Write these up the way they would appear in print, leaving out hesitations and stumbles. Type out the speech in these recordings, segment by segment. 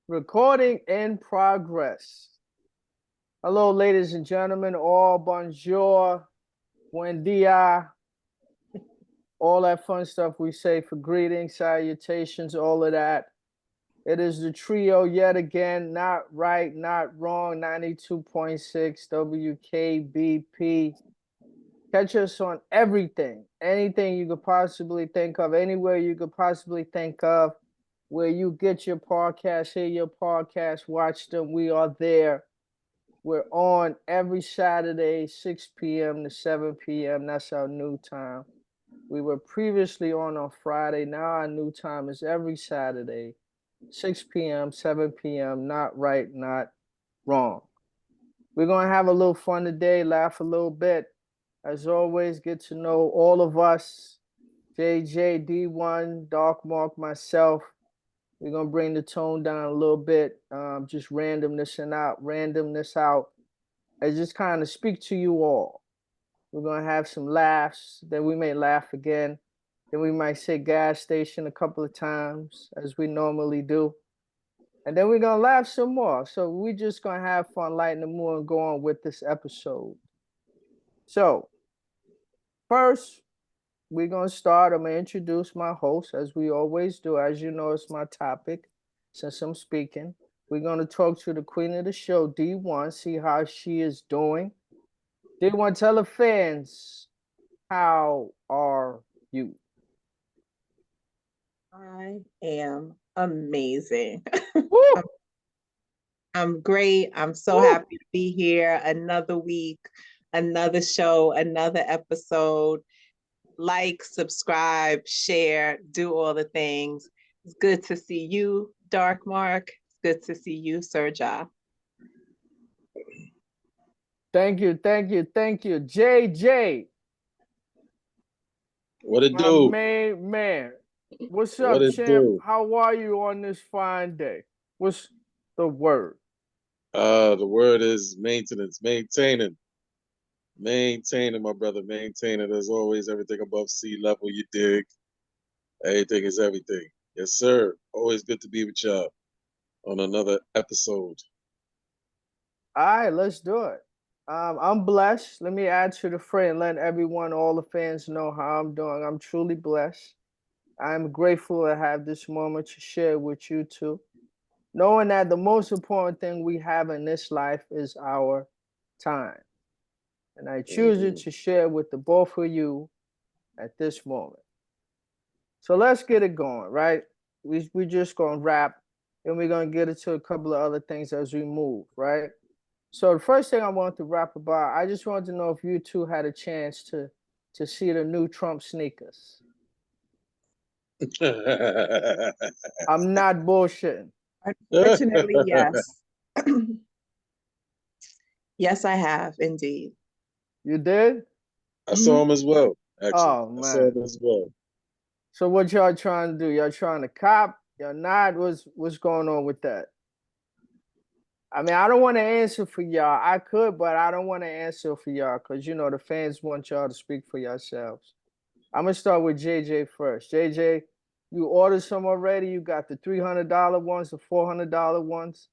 Recording in progress. Hello, ladies and gentlemen. All bonjour, buen dia, all that fun stuff we say for greetings, salutations, all of that. It is the trio yet again. Not right, not wrong. 92.6 WKBP. Catch us on everything, anything you could possibly think of, anywhere you could possibly think of, where you get your podcast, hear your podcast, watch them. We are there. We're on every Saturday, 6 p.m. to 7 p.m. That's our new time. We were previously on Friday. Now our new time is every Saturday, 6 p.m., 7 p.m. Not right, not wrong. We're going to have a little fun today, laugh a little bit. As always, get to know all of us, JJ, D1, Dark Mark, myself. We're going to bring the tone down a little bit, just randomness out, and just kind of speak to you all. We're going to have some laughs, then we may laugh again. Then we might say gas station a couple of times, as we normally do. And then we're going to laugh some more. So we're just going to have fun, lighten the mood, and go on with this episode. So, first, we're going to start. I'm going to introduce my host, as we always do. As you know, it's my topic since I'm speaking. We're going to talk to the queen of the show, D1, see how she is doing. D1, tell the fans, how are you? I am amazing. I'm great. I'm so happy to be here. Another week, another show, another episode. Like, subscribe, share, do all the things. It's good to see you, Dark Mark. It's good to see you, Serja. Thank you. JJ. What it do? Main man. What's up, What it champ? do? How are you on this fine day? What's the word? The word is maintenance, maintaining, my brother, maintaining. As always, everything above sea level. You dig? Everything is everything. Yes, sir. Always good to be with y'all on another episode. All right, let's do it. I'm blessed. Let me add to the fray and let everyone, all the fans, know how I'm doing. I'm truly blessed. I'm grateful to have this moment to share with you too. Knowing that the most important thing we have in this life is our time. And I choose it to share with the both of you at this moment. So let's get it going, right? We just gonna rap and we're gonna get into a couple of other things as we move, right? So the first thing I want to rap about, I just wanted to know if you two had a chance to see the new Trump sneakers. I'm not bullshitting. Unfortunately, yes. Yes, I have indeed. You did? I saw him as well. Actually, Oh I saw man. him as well. So what y'all trying to do? Y'all trying to cop? Y'all not? What's going on with that? I mean, I don't want to answer for y'all. I could, but I don't want to answer for y'all because you know the fans want y'all to speak for yourselves. I'm gonna start with JJ first. JJ, you ordered some already? You got the $300 ones, the $400 ones.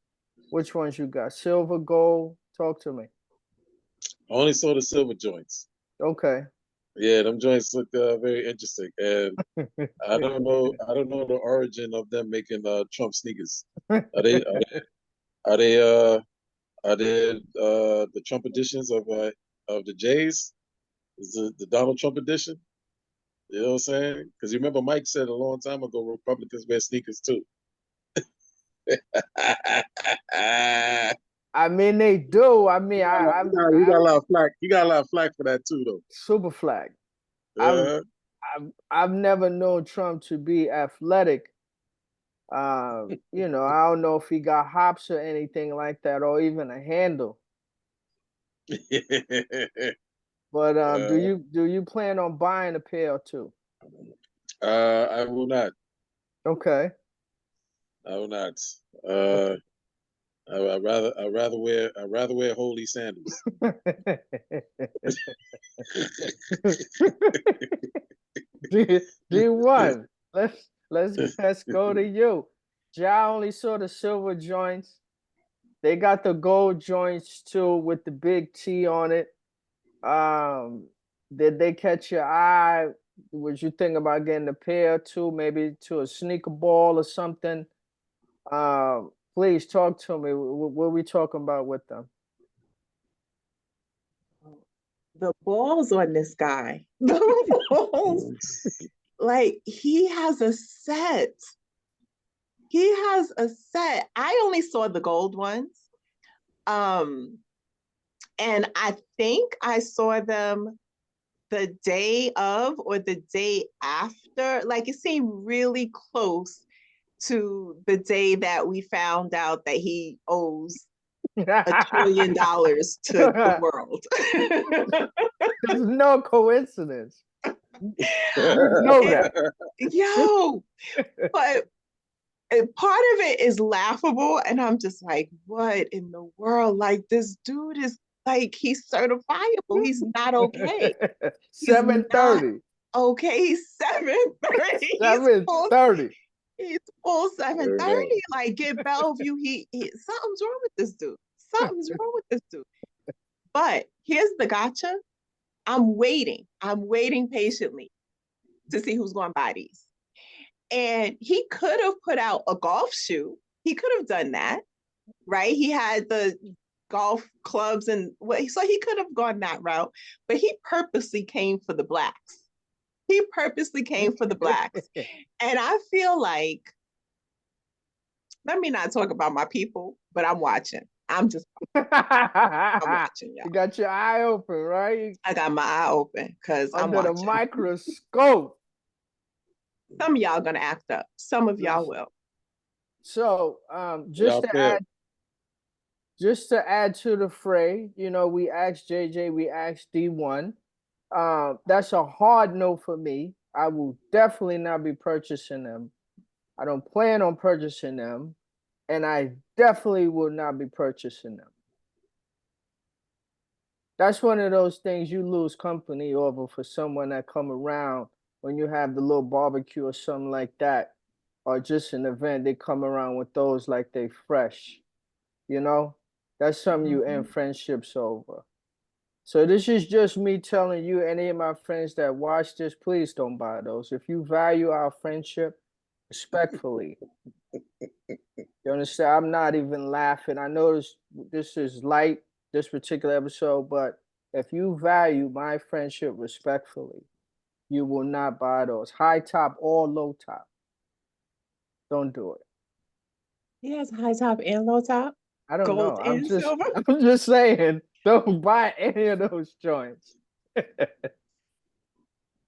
Which ones you got? Silver, gold? Talk to me. I only saw the silver joints. Okay. Yeah, them joints look very interesting, and I don't know. I don't know the origin of them making Trump sneakers. Are they? Are they? Are they the Trump editions of the Jays? Is the Donald Trump edition? You know what I'm saying? Because you remember Mike said a long time ago, Republicans wear sneakers too. I mean, they do. I mean, you got a lot of flack. You got a lot of flack for that too, though. super flag. I've, Uh, I've never known Trump to be athletic. You know, I don't know if he got hops or anything like that, or even a handle. But do you plan on buying a pair or two? I will not. Okay. I will not. Okay. I'd rather wear holy sandals. D1. Let's go to you. Ja only saw the silver joints. They got the gold joints too with the big T on it. Did they catch your eye? Was you thinking about getting a pair too, maybe to a sneaker ball or something? Please talk to me. What are we talking about with them? The balls on this guy. The balls. Like, he has a set. He has a set. I only saw the gold ones. And I think I saw them the day of or the day after. Like, it seemed really close to the day that we found out that he owes $1 trillion to the world. There's no coincidence. You know that. Yo, but part of it is laughable, and I'm just like, what in the world? Like, this dude is like, he's certifiable. He's not okay. 7:30. Okay, he's 7:30. 7:30. He's full 7:30. Like, get Bellevue. He something's wrong with this dude. Something's wrong with this dude. But here's the gotcha. I'm waiting patiently to see who's going to buy these. And he could have put out a golf shoe. He could have done that, right? He had the golf clubs and so he could have gone that route, but he purposely came for the blacks. He purposely came for the blacks. And I feel like, let me not talk about my people, but I'm watching. I'm watching, y'all. You got your eye open, right? I got my eye open because I'm under the watching. microscope. Some of y'all gonna act up. Some of y'all will. So, just to add to the fray, you know, we asked JJ, we asked D1. That's a hard no for me. I will definitely not be purchasing them. I don't plan on purchasing them, and I definitely will not be purchasing them. That's one of those things you lose company over for someone that come around when you have the little barbecue or something like that, or just an event. They come around with those like they fresh, you know. That's something you end friendships over. So this is just me telling you, any of my friends that watch this, please don't buy those. If you value our friendship, respectfully. You understand? I'm not even laughing. I know this is light, this particular episode, but if you value my friendship respectfully, you will not buy those. High top or low top. Don't do it. He has high top and low top. I don't Gold know. and silver. I'm just saying, don't buy any of those joints.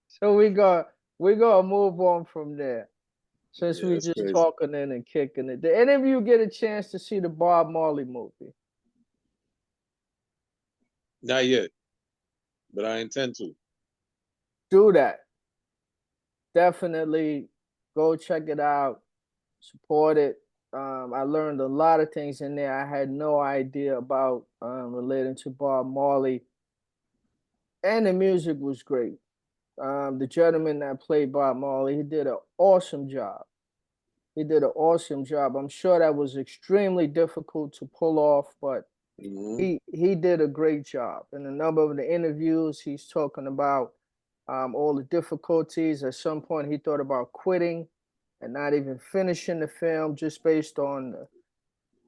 So we gonna move on from there. Since we just crazy. talking in and kicking it. Did any of you get a chance to see the Bob Marley movie? Not yet, but I intend to. Do that. Definitely go check it out. Support it. I learned a lot of things in there I had no idea about relating to Bob Marley. And the music was great. The gentleman that played Bob Marley, he did an awesome job. He did an awesome job. I'm sure that was extremely difficult to pull off, but he did a great job. In a number of the interviews, he's talking about all the difficulties. At some point, he thought about quitting and not even finishing the film just based on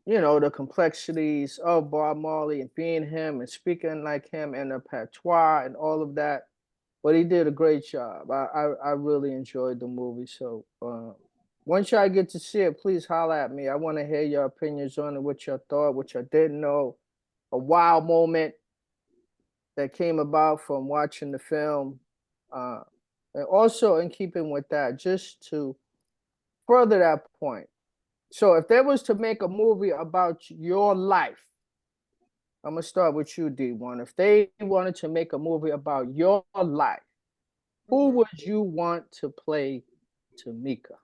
the complexities of Bob Marley and being him and speaking like him and the patois and all of that. But he did a great job. I really enjoyed the movie. So once y'all get to see it, please holler at me. I want to hear your opinions on it, what y'all thought, what y'all didn't know, a wow moment that came about from watching the film. And also in keeping with that, just to further that point. So if there was to make a movie about your life, I'm going to start with you, D1. If they wanted to make a movie about your life, who would you want to play Tamika?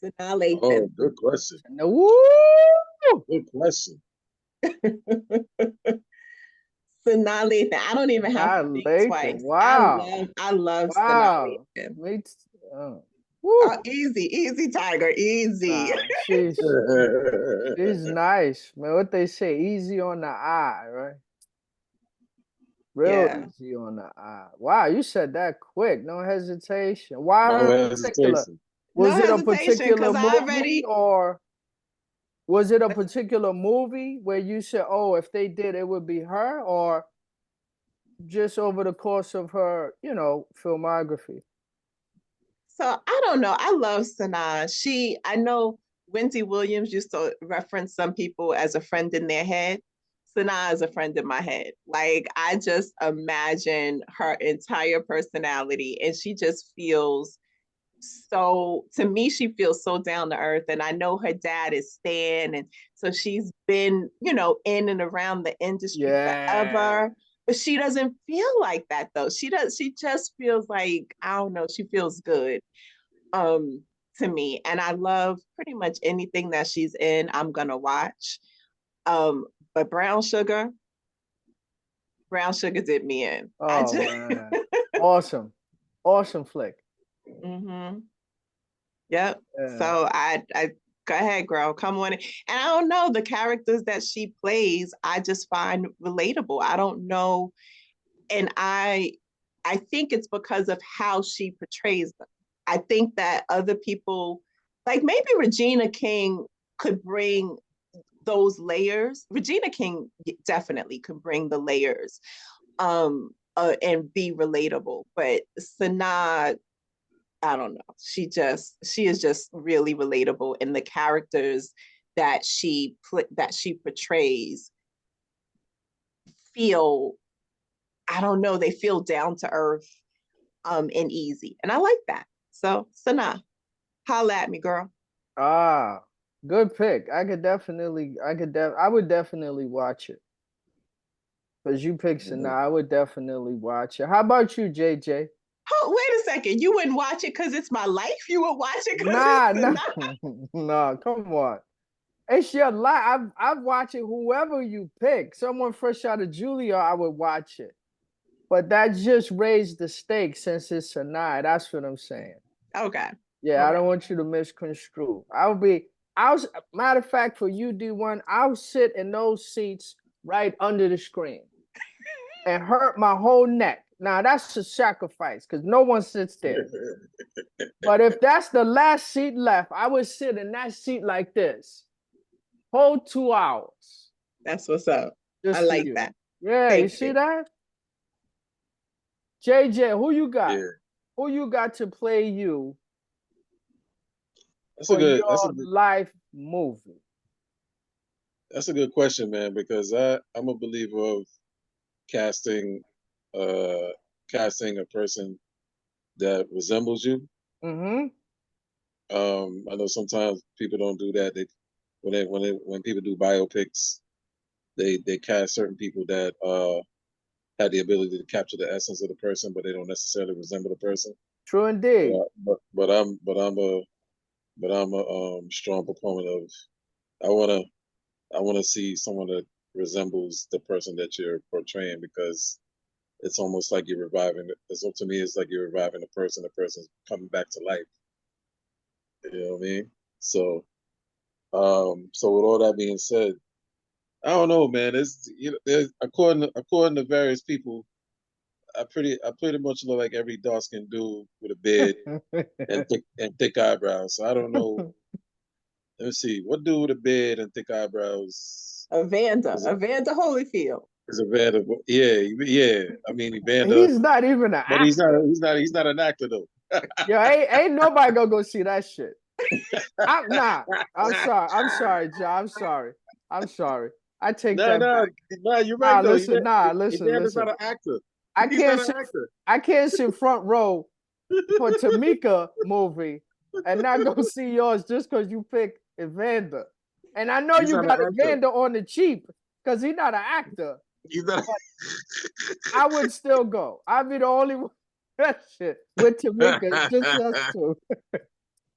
Sanaa Lathan. Oh, good question. Woo! Good question. Sanaa Lathan. I don't even have to think twice. Wow. I love Sanaa Lathan. Woo. Easy, Tiger, easy. Nah, she's nice, man. What they say, easy on the eye, right? Real Yeah. easy on the eye. Wow, you said that quick, no hesitation. Why No her in particular? hesitation. No Was it a hesitation, particular because I movie already. or was it a particular movie where you said, oh, if they did, it would be her, or just over the course of her, filmography? So I don't know. I love Sanaa. I know Wendy Williams used to reference some people as a friend in their head. Sanaa is a friend in my head. Like, I just imagine her entire personality, and she just feels so, to me, she feels so down to earth. And I know her dad is Stan, and so she's been, in and around the industry Yeah. forever. But she doesn't feel like that though. She just feels like, I don't know, she feels good um to me. And I love pretty much anything that she's in, I'm gonna watch. Um, but Brown Sugar did me in. I Oh just man. Awesome. Awesome flick. mm-hmm. Yep. Yeah. So I go ahead, girl, come on in. And I don't know, the characters that she plays, I just find relatable. I don't know, and I think it's because of how she portrays them. I think that other people, like maybe Regina King, could bring those layers. Regina King definitely can bring the layers, and be relatable. But Sanaa, I don't know. She is just really relatable, and the characters that she portrays feel, I don't know, they feel down to earth, and easy. And I like that. So Sanaa, holla at me, girl. Ah, good pick. I would definitely watch it. Because you picked Sanaa, I would definitely watch it. How about you, JJ? Oh, wait a second. You wouldn't watch it because it's my life? You would watch it because Nah, it's nah, Sanaa? nah, come on. It's your life. I've watched it, whoever you pick. Someone fresh out of Julia, I would watch it. But that just raised the stakes since it's Sanaa. That's what I'm saying. Okay. Yeah, I Okay. don't want you to misconstrue. Matter of fact, for you, D1, I'll sit in those seats right under the screen and hurt my whole neck. Now that's a sacrifice because no one sits there. But if that's the last seat left, I would sit in that seat like this, whole 2 hours, That's what's up. I just for like you. that. Yeah, you Thank see you. that? JJ, who you got? Yeah, Who you got to play you that's a for good. That's your a good. life movie? That's a good question, man. Because I'm a believer of casting, uh, casting a person that resembles you. Mm-hmm. I know sometimes people don't do that. When people do biopics, they cast certain people that had the ability to capture the essence of the person, but they don't necessarily resemble the person. True indeed. But I'm a strong proponent of I wanna I wanna see someone that resembles the person that you're portraying because it's almost like you're reviving it. So to me, it's like you're reviving the person. The person's coming back to life. You know what I mean? So with all that being said, I don't know, man. There's according to various people, I pretty much look like every dark skinned dude with a beard and thick eyebrows. So I don't know. Let me see. What dude with a beard and thick eyebrows is Evander Holyfield. is Evander? Yeah, yeah. I mean Evander, He's not even an but he's not. actor. He's not an actor though. Yo, ain't nobody gonna go see that shit. I'm nah. I'm sorry. I'm sorry, Joe. I'm sorry. I'm sorry. I take No, that no, back. no. You're right Nah, though. listen. Nah, listen. Evander's Listen. not an actor. I He's can't not an sit. actor. I can't sit front row for Tamika movie and not go see yours just because you picked Evander. And I know He's you not an got actor. Evander on the cheap because he's not an actor. He's not. But I would still go. I'd be the only one. That shit with Tamika, just us two.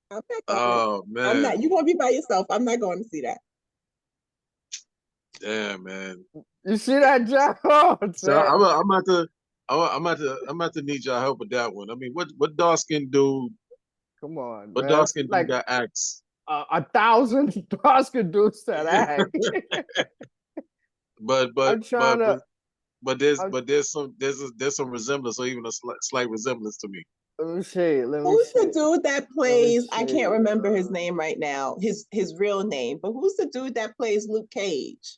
I'm not going. Oh I'm man, not. You gonna be by yourself. I'm not going to see that. damn man. You see that, John? Oh, So man. I'm about to. I'm about to need y'all help with that one. I mean, what dark skinned dude Come on, What man. dark That's skin dude like that acts? 1,000 Oscar dudes that act. But I'm trying to. I'm, there's some resemblance or even a slight resemblance to me. let me see. Let me Who's see. the dude that Let me plays? I can't see. remember his name right now, his real name, but who's the dude that plays Luke Cage?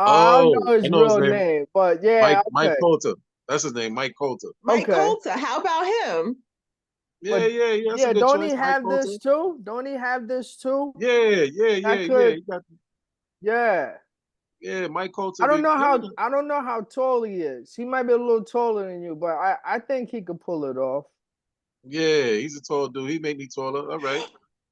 I don't Oh, know I his know his real name. name, but yeah, Mike okay, Colter. That's his name, Mike Colter. Mike okay. Colter. How about him? Yeah, But yeah, that's a yeah, good don't he choice, Mike have Colter. this too? Don't he have this too? Yeah, yeah, yeah, That yeah. could, You got yeah. yeah, Mike Colter. I don't know Yeah, how tall he is. He might be a little taller than you, but I think he could pull it off. yeah. He's a tall dude. He made me taller. All right,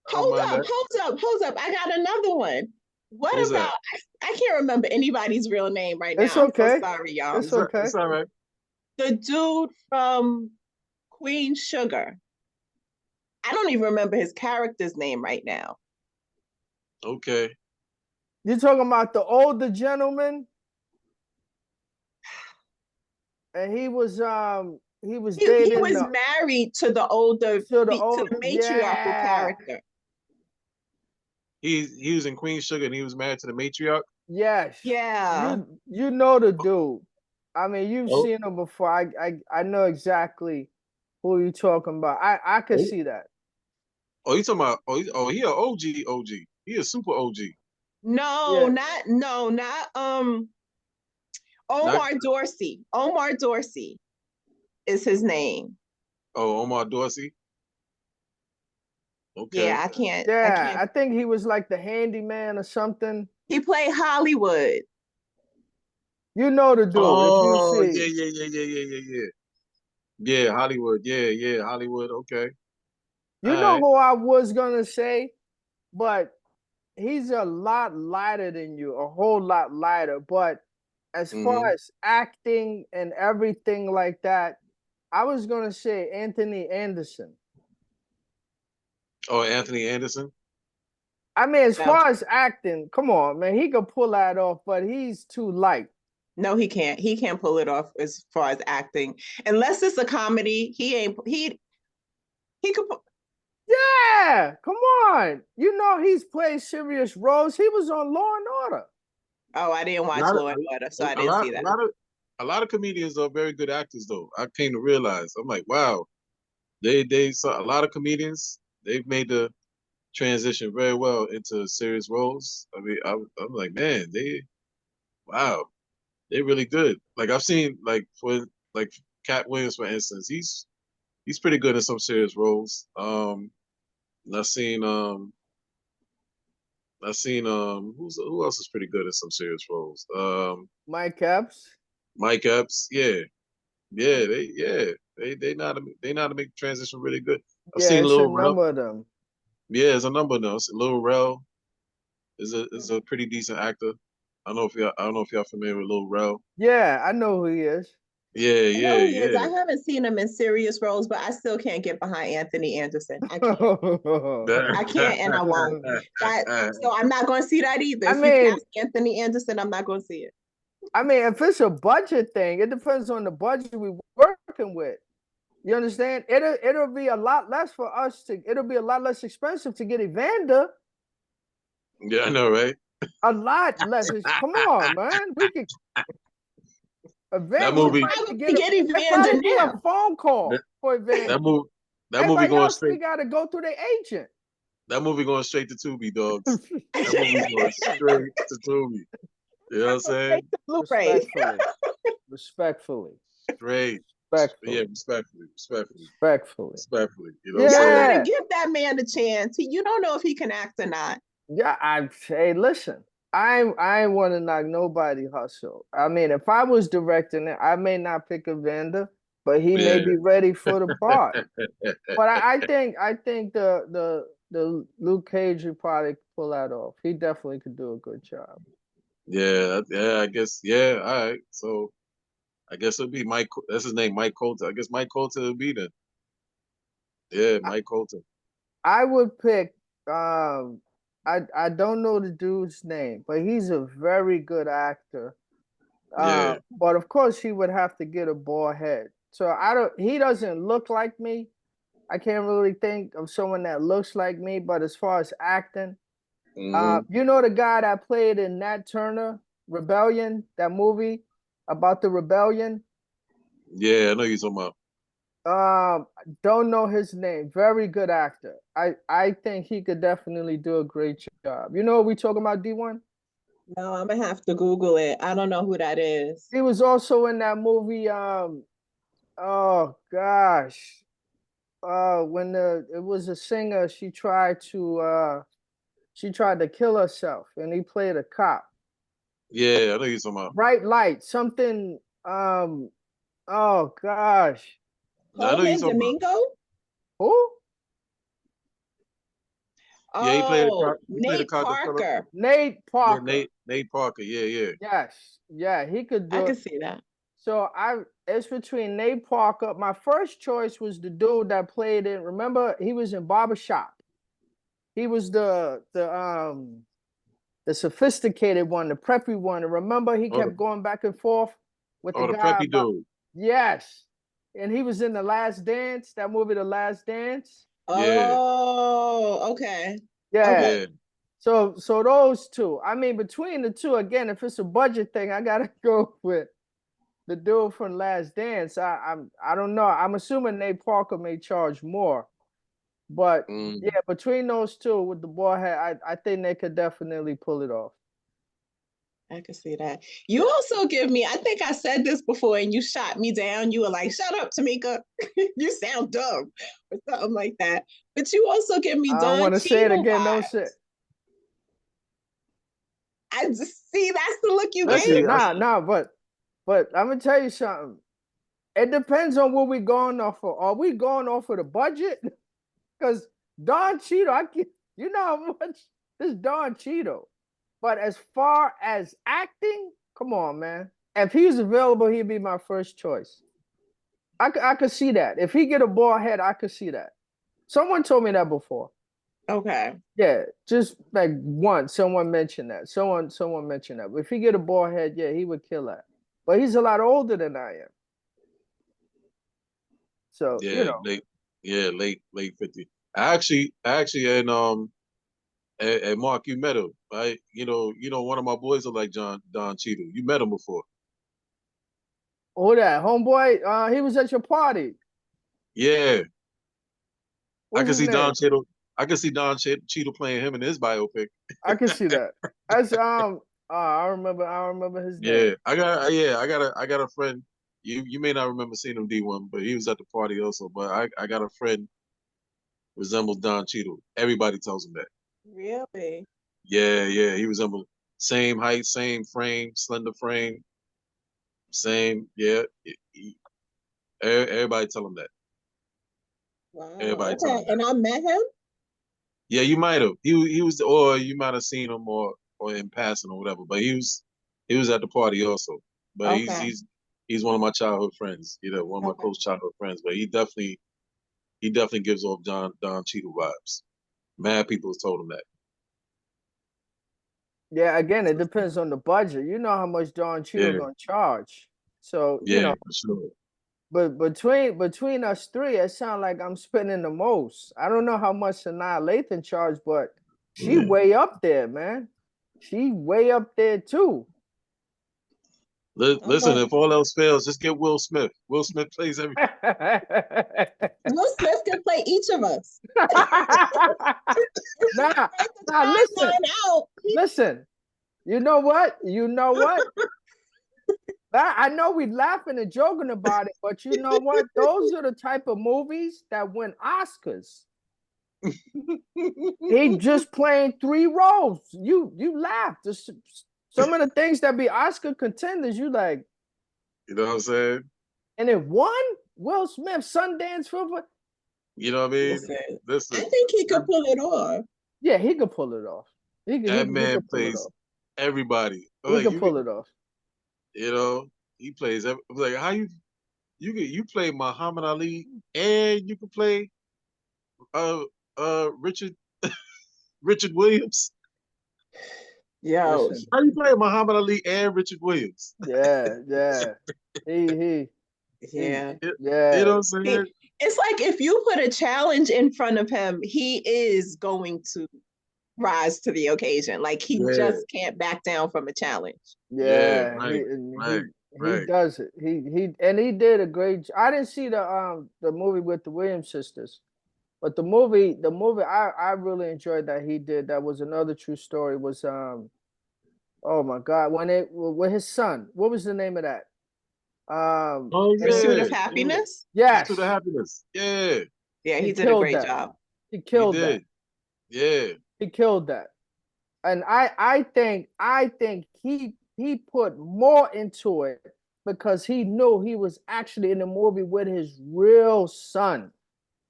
I don't Hold mind up, that. hold up, hold up. I got another one. What Who's about that? I can't remember anybody's real name right It's now. I'm so okay. sorry, y'all. It's okay. It's all right. The dude from Queen Sugar. I don't even remember his character's name right now. Okay. You're talking about the older gentleman, and he was He dating was the married to the older to the to old the matriarchal yeah. character. He was in Queen Sugar and he was married to the matriarch. Yes. Yeah. You know the dude. I mean, you've Oh, seen him before. I know exactly who you're talking about. I could oh, see that. oh, you talking about? He a OG, OG. He a super OG. No, Yeah. not Not Omar Dorsey. Omar Dorsey is his name. Omar Dorsey. Okay. Yeah, I Yeah, can't. I think he was like the handyman or something. He played Hollywood. You know the dude if you Oh see. yeah, yeah, yeah, yeah, yeah, yeah, yeah. Yeah, Hollywood. Yeah, yeah, Hollywood. Okay. All You know right. who I was gonna say, but he's a lot lighter than you, a whole lot lighter. But as far Mm-hmm. as acting and everything like that, I was gonna say Anthony Anderson. Oh, Anthony Anderson. I mean, as No, far as acting, come on, man, he could pull that off, but he's too light. no, he can't. He can't pull it off as far as acting, unless it's a comedy. He ain't. He could. Yeah, come on. You know he's played serious roles. He was on Law and Order. Oh, I didn't A watch lot of Law and Order, so I a didn't lot see a that. lot of a lot of comedians are very good actors though. I came to realize. I'm like, wow, they saw a lot of comedians. They've made the transition very well into serious roles. I mean, I'm like, man, wow, they're really good. Like I've seen like Cat Williams for instance, he's pretty good in some serious roles. And I've seen who else is pretty good in some serious roles. Mike Epps. Mike Epps, yeah, they know how to make the transition really good. I've Yeah, seen it's a Lil Rel. number of them. Yeah, there's a number of those. Lil Rel is a pretty decent actor. I don't know if y'all familiar with Lil Rel. Yeah, I know who he is. Yeah, I know yeah, who he is. yeah. I haven't seen him in serious roles, but I still can't get behind Anthony Anderson. I can't. I can't, and I won't. That so I'm not going to see that either. I If you mean, cast Anthony Anderson, I'm not going to see it. if it's a budget thing, it depends on the budget we're working with. You understand? It'll be a lot less for us to. It'll be a lot less expensive to get Evander. Yeah, I know, right? A lot less. Come on, man. We could. That Event. We movie, probably get. Probably get It Evander probably be a now. phone that, call for that Evander. movie, that movie Everybody going else, we straight. got to go through the agent. That movie going straight to Tubi, dogs. That movie going straight to Tubi. You know what I'm saying? Blu-ray. Respectfully, respectfully, Straight. Yeah, respectfully, respectfully. respectfully. You know what I'm Y'all saying? gotta Yeah, give that man a chance. You don't know if he can act or not. yeah. I say, listen. I ain't want to knock nobody hustle. I mean, if I was directing it, I may not pick Evander, but he may Yeah. be ready for the part. But I think the Luke Cage would probably pull that off. He definitely could do a good job. Yeah, I guess. Yeah, all right. So I guess it'll be Mike. That's his name, Mike Colter. I guess Mike Colter will be then. Yeah, I, Mike Colter. I would pick I don't know the dude's name, but he's a very good actor. Yeah. But of course he would have to get a bald head. So I don't he doesn't look like me. I can't really think of someone that looks like me, but as far as acting, Mhm. you know the guy that played in Nat Turner Rebellion, that movie about the rebellion. Yeah, I know you're talking about. Don't know his name. Very good actor. I think he could definitely do a great job. You know what we talking about, D1? No, I'm gonna have to Google it. I don't know who that is. He was also in that movie. Oh gosh. When it was a singer, she tried to kill herself, and he played a cop. Yeah, I know you're talking about. Bright Light, something. Oh gosh. Now, I know you're Coleman talking about. Domingo? Who? Yeah, he played a Oh, cop. He played a Nate cop in Philip. Parker. Nate Yeah, Parker. Nate Parker. Yeah, yeah. Yes. Yeah, he could I do can it. see that. So it's between Nate Parker. My first choice was the dude that played in. Remember, he was in Barbershop. He was the sophisticated one, the preppy one. And remember, he Oh, kept going back and forth with the the guy preppy about. dude. Yes. And he was in The Last Dance, that movie, The Last Dance. Yeah, Oh, okay. Yeah. Okay. yeah, So those two. I mean, between the two, again, if it's a budget thing, I gotta go with the dude from Last Dance. I don't know. I'm assuming Nate Parker may charge more, but mm, yeah, between those two with the ball head, I think they could definitely pull it off. I can see that. You also give me, I think I said this before and you shot me down. You were like, shut up, Tamika. You sound dumb or something like that. But you also give me I don't Don want to say it Cheadle again. No vibes. shit. I just see that's the look you I gave see. Listen, I nah, me. nah, but I'm gonna tell you something. It depends on what we going off of. Are we going off of the budget? Because Don Cheadle, you know how much this Don Cheadle. But as far as acting, come on, man. If he's available, he'd be my first choice. I could see that. If he get a ball head, I could see that. Someone told me that before. Okay. Yeah, just like once someone mentioned that. Someone mentioned that. If he get a ball head, yeah, he would kill that. But he's a lot older than I am. So, you yeah, know. late 50. And Mark, you met him, right? One of my boys are like Don Cheadle. You met him before. Who that? Homeboy? He was at your party. Yeah, I What's can his see name? Don Cheadle. I can see Cheadle playing him in his biopic. I can see that. That's I remember his name. I got a friend. You may not remember seeing him D1, but he was at the party also. But I got a friend resembles Don Cheadle. Everybody tells him that. Really? Yeah, yeah, he resembles same height, same frame, slender frame, same. Yeah, everybody tell him that. Wow. Everybody tell Okay. him that. And I met him? Yeah, you might have. He was, or you might have seen him or in passing or whatever. But he was at the party also. But Okay. he's one of my childhood friends. One of my Okay. close childhood friends. But he definitely gives off Don Cheadle vibes. Mad people has told him that. Yeah, again, it depends on the budget. You know how much Don Cheadle Yeah, gonna charge. So, yeah, for sure. but between us three, it sounds like I'm spending the most. I don't know how much Sanaa Lathan charged, but she way up there, man. She way up there too. Listen, Okay. if all else fails, just get Will Smith. Will Smith plays every. Will Smith can play each of us. nah, Write the nah, listen, timeline out. listen. You know what? You know what? I know we laughing and joking about it, but you know what? Those are the type of movies that win Oscars. He just playing three roles. You laugh. Some of the things that be Oscar contenders, you like, You know what I'm saying? and it won Will Smith Sundance Film. You know what I mean? Listen, I Listen, think he could that, pull it off. Yeah, he could pull it off. that He man could pull it plays off. everybody. He Like could pull it off. you know, he plays like how you play Muhammad Ali and you can play uh Richard Williams. Yo, Listen, How you play Muhammad Ali and Richard Williams? yeah, yeah. He, he, yeah. You know yeah. what I'm He, saying? It's like if you put a challenge in front of him, he is going to rise to the occasion. Like he just can't back down from a challenge. Yeah, Yeah, right, right, he right. does it. He did a great. I didn't see the movie with the Williams sisters, but the movie I really enjoyed that he did. That was another true story. Was oh my God, when it with his son. What was the name of that? Oh And Pursuit yeah, of yeah. Happiness. Pursuit of yes, Happiness. Yeah, Yeah, he he did a killed great that. job. He he killed that. did. Yeah. He killed that. And I think he put more into it because he knew he was actually in the movie with his real son.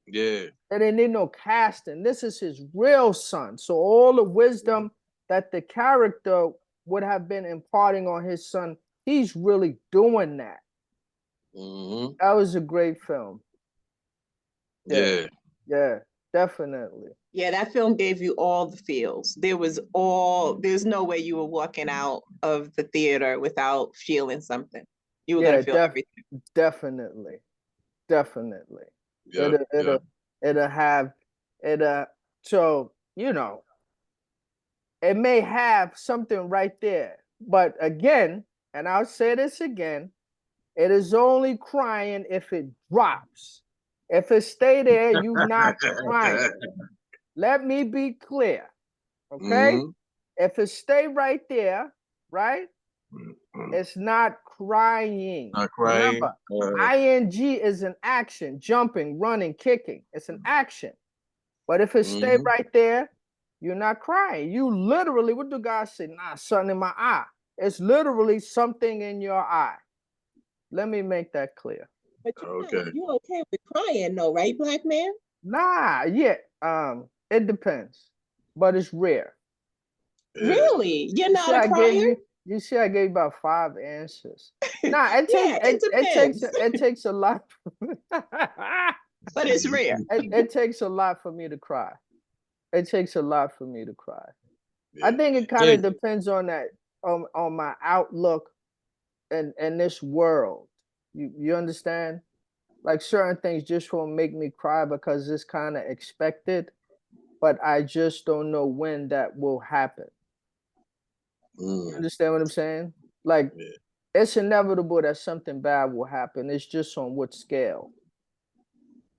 Yeah. They didn't need no casting. This is his real son. So all the wisdom that the character would have been imparting on his son, he's really doing that. Mm-hmm. That was a great film. Yeah, Yeah. yeah, definitely. Yeah, that film gave you all the feels. There's no way you were walking out of the theater without feeling something. You were gonna Yeah, feel everything. definitely, definitely. Yep. It'll Yep. it'll it'll have it'll so you know it may have something right there. But again, and I'll say this again, it is only crying if it drops. If it stay there, you not crying. Let me be clear. Okay? Mm-hmm. If it stay right there, right? Mm-hmm. It's not crying. Not crying. Remember, ing is an action, jumping, running, kicking. It's an action. But if it stay Mm-hmm. right there, you're not crying. You literally, what do guys say? Nah, something in my eye. It's literally something in your eye. Let me make that clear. But Okay. you okay with crying though, right, black man? Nah, yeah. It depends, but it's rare. Yeah. Really? You're You see, not a I gave crier? you. You see, I gave you about 5 answers. Nah, it takes Yeah, it depends. it takes a lot. But it's rare. It takes a lot for me to cry. It takes a lot for me to cry. I Yeah. think it kind Hey. of depends on that on my outlook in this world. You understand? Like certain things just won't make me cry because it's kind of expected, but I just don't know when that will happen. You Mm. understand what I'm saying? Like Yeah. it's inevitable that something bad will happen. It's just on what scale.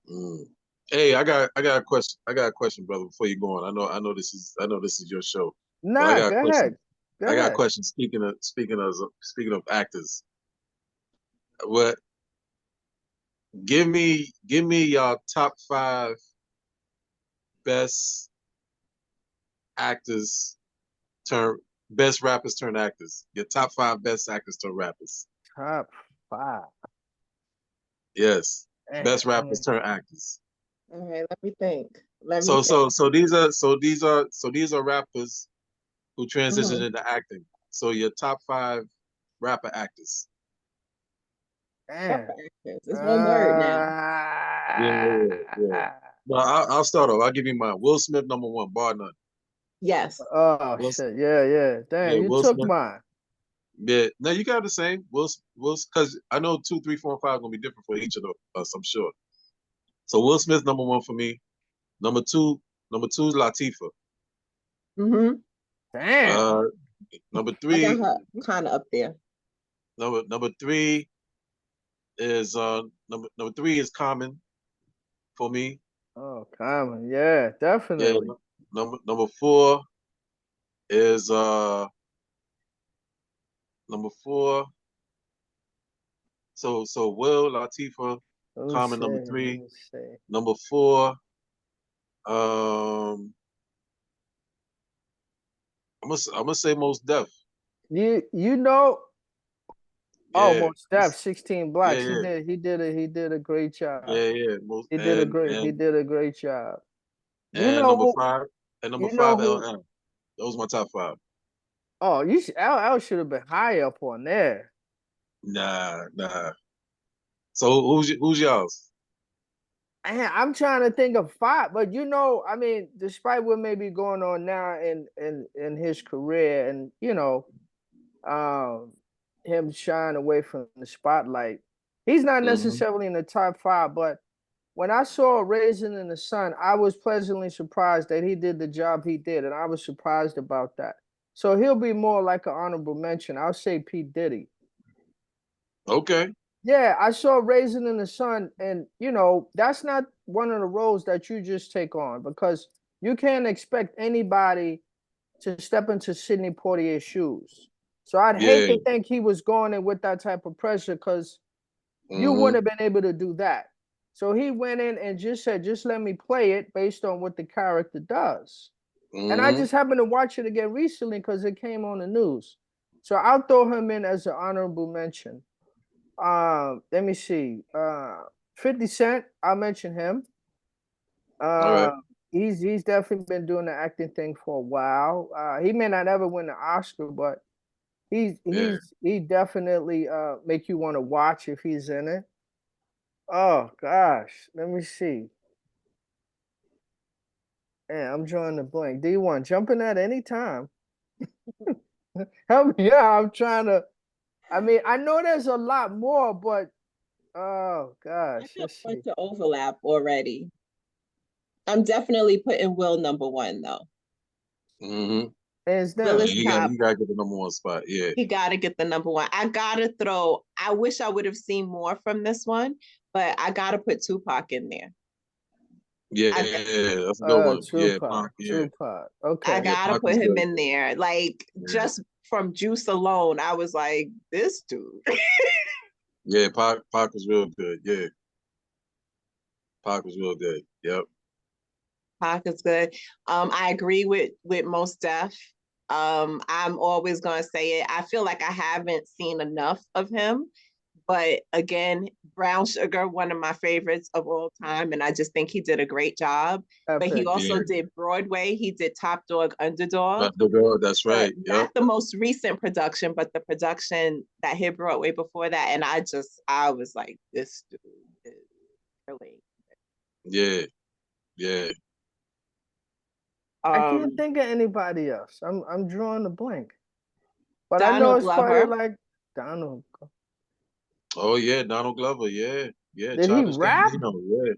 Mm. Hey, I got a question. I got a question, brother. Before you go on, I know this is your show, but I Nah, got a go question. ahead. Go I got a ahead. question. Speaking of actors, what give me your top five best actors turn best rappers turn actors. Your top five best actors turn rappers. Top 5. Yes, Man, best rappers turn actors. All right, let me think. Let me So think. so so these are rappers who transitioned Mhm. into acting. So your top five rapper actors. man. Rapper actors. It's one word now. Yeah, yeah, yeah. Well, I'll start off. I'll give you mine. Will Smith, number one, bar none. Yes. Oh Will, shit. Yeah, yeah. yeah, Damn, you Will took Smith. mine. Yeah, no, you got the same. Because I know 2, 3, 4, and 5 gonna be different for each of us. I'm sure. So Will Smith, number one for me. Number two, number 2 is Latifah. Mm-hmm. Damn. Uh, number I got three, her kind of up there. number three is number 3 is Common for me. Oh, Common. Yeah, Yeah, definitely. number 4 is number 4. So Will, Latifah, Let me Common, see. number Let 3. me see. Number 4, um, I'm gonna say Most Def. You know, oh, Yeah, most Def, 16 yeah, blacks. He yeah, did he did a great job. yeah, yeah. Most He did a great job. You and know number who 5 and number you know 5 who LL. Those are my top 5. oh you should LL should have been high up on there. Nah, nah. So who's y'all's? And I'm trying to think of 5, but I mean, despite what may be going on now in his career and um him shying away from the spotlight, he's not Hmm. necessarily in the top 5, but when I saw Raisin in the Sun, I was pleasantly surprised that he did the job he did, and I was surprised about that. So he'll be more like an honorable mention. I'll say P. Diddy. Okay. Yeah, I saw Raisin in the Sun, and you know, that's not one of the roles that you just take on because you can't expect anybody to step into Sidney Poitier's shoes. So I'd hate Yeah. to think he was going in with that type of pressure because you Mm-hmm. wouldn't have been able to do that. So he went in and just said, just let me play it based on what the character does. And I Mm-hmm. just happened to watch it again recently because it came on the news. So I'll throw him in as an honorable mention. Let me see. 50 Cent, I'll mention him. All Uh, right. he's definitely been doing the acting thing for a while. He may not ever win the Oscar, but Yeah. he definitely make you want to watch if he's in it. Oh gosh, let me see. Yeah, I'm drawing the blank. D1, jump in at any time. Help me out. I'm trying to. I mean, I know there's a lot more, but oh I gosh, got let's a bunch see. of overlap already. I'm definitely putting Will number one though. Mm-hmm. Hands Will down. is Yeah, top. you gotta get the number one spot. Yeah. He got to get the number one. I got to throw, I wish I would have seen more from this one, but I got to put Tupac in there. Yeah, I, that's a good one. Yeah, Tupac, Pac, yeah. Tupac. I Okay. Yeah, got to Pac put was him good. in there. Like, Yeah. just from Juice alone, I was like, this dude. Yeah, Pac was real good. Yeah. Pac was real good. Yep. Pac is good. I agree with Mos Def. I'm always gonna say it. I feel like I haven't seen enough of him, but again, Brown Sugar, one of my favorites of all time, and I just think he did a great job. But he Epic. also Yeah. did Broadway. He did Top Dog, Underdog. The girl, that's But right. Yep. not the most recent production, but the production that hit Broadway before that. And I was like, this dude is really. Yeah. Yeah. I can't Um, think of anybody else. I'm drawing a blank. But I know Donald it's probably Glover. like Donald. Oh yeah, Donald Glover. Yeah. Yeah. Did he Childish rap? Gambino. Yeah.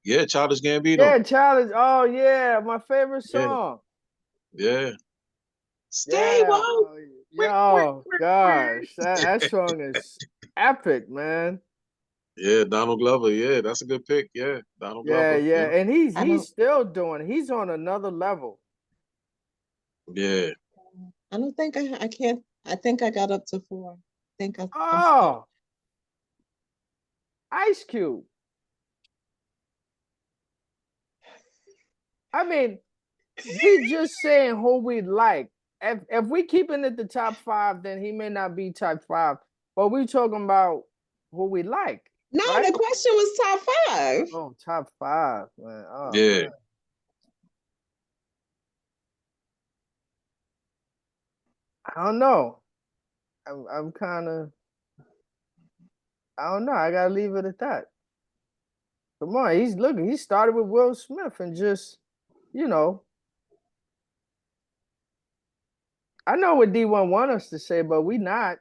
Yeah, Childish Gambino. Yeah, challenge. Oh yeah, my favorite Yeah. song. Yeah. Stay Yeah. woke. Yeah. Quick, quick, Oh quick, gosh, that quick. song is epic, man. Yeah, Donald Glover. Yeah, that's a good pick. Yeah, Donald Yeah, Glover. yeah, Yeah. and he's I he's don't still doing. He's on another level. Yeah. I don't think I can't I think I got up to four. I think I'm stuck. Oh, Ice Cube. I mean, we just saying who we like. If we keeping it the top five, then he may not be top five. But we talking about who we like, No, right? the question was top five. Oh, top five, man. Oh Yeah. man. I don't know. I'm kind of. I don't know. I gotta leave it at that. Come on, he's looking. He started with Will Smith and just, you know, I know what D1 want us to say, but we not.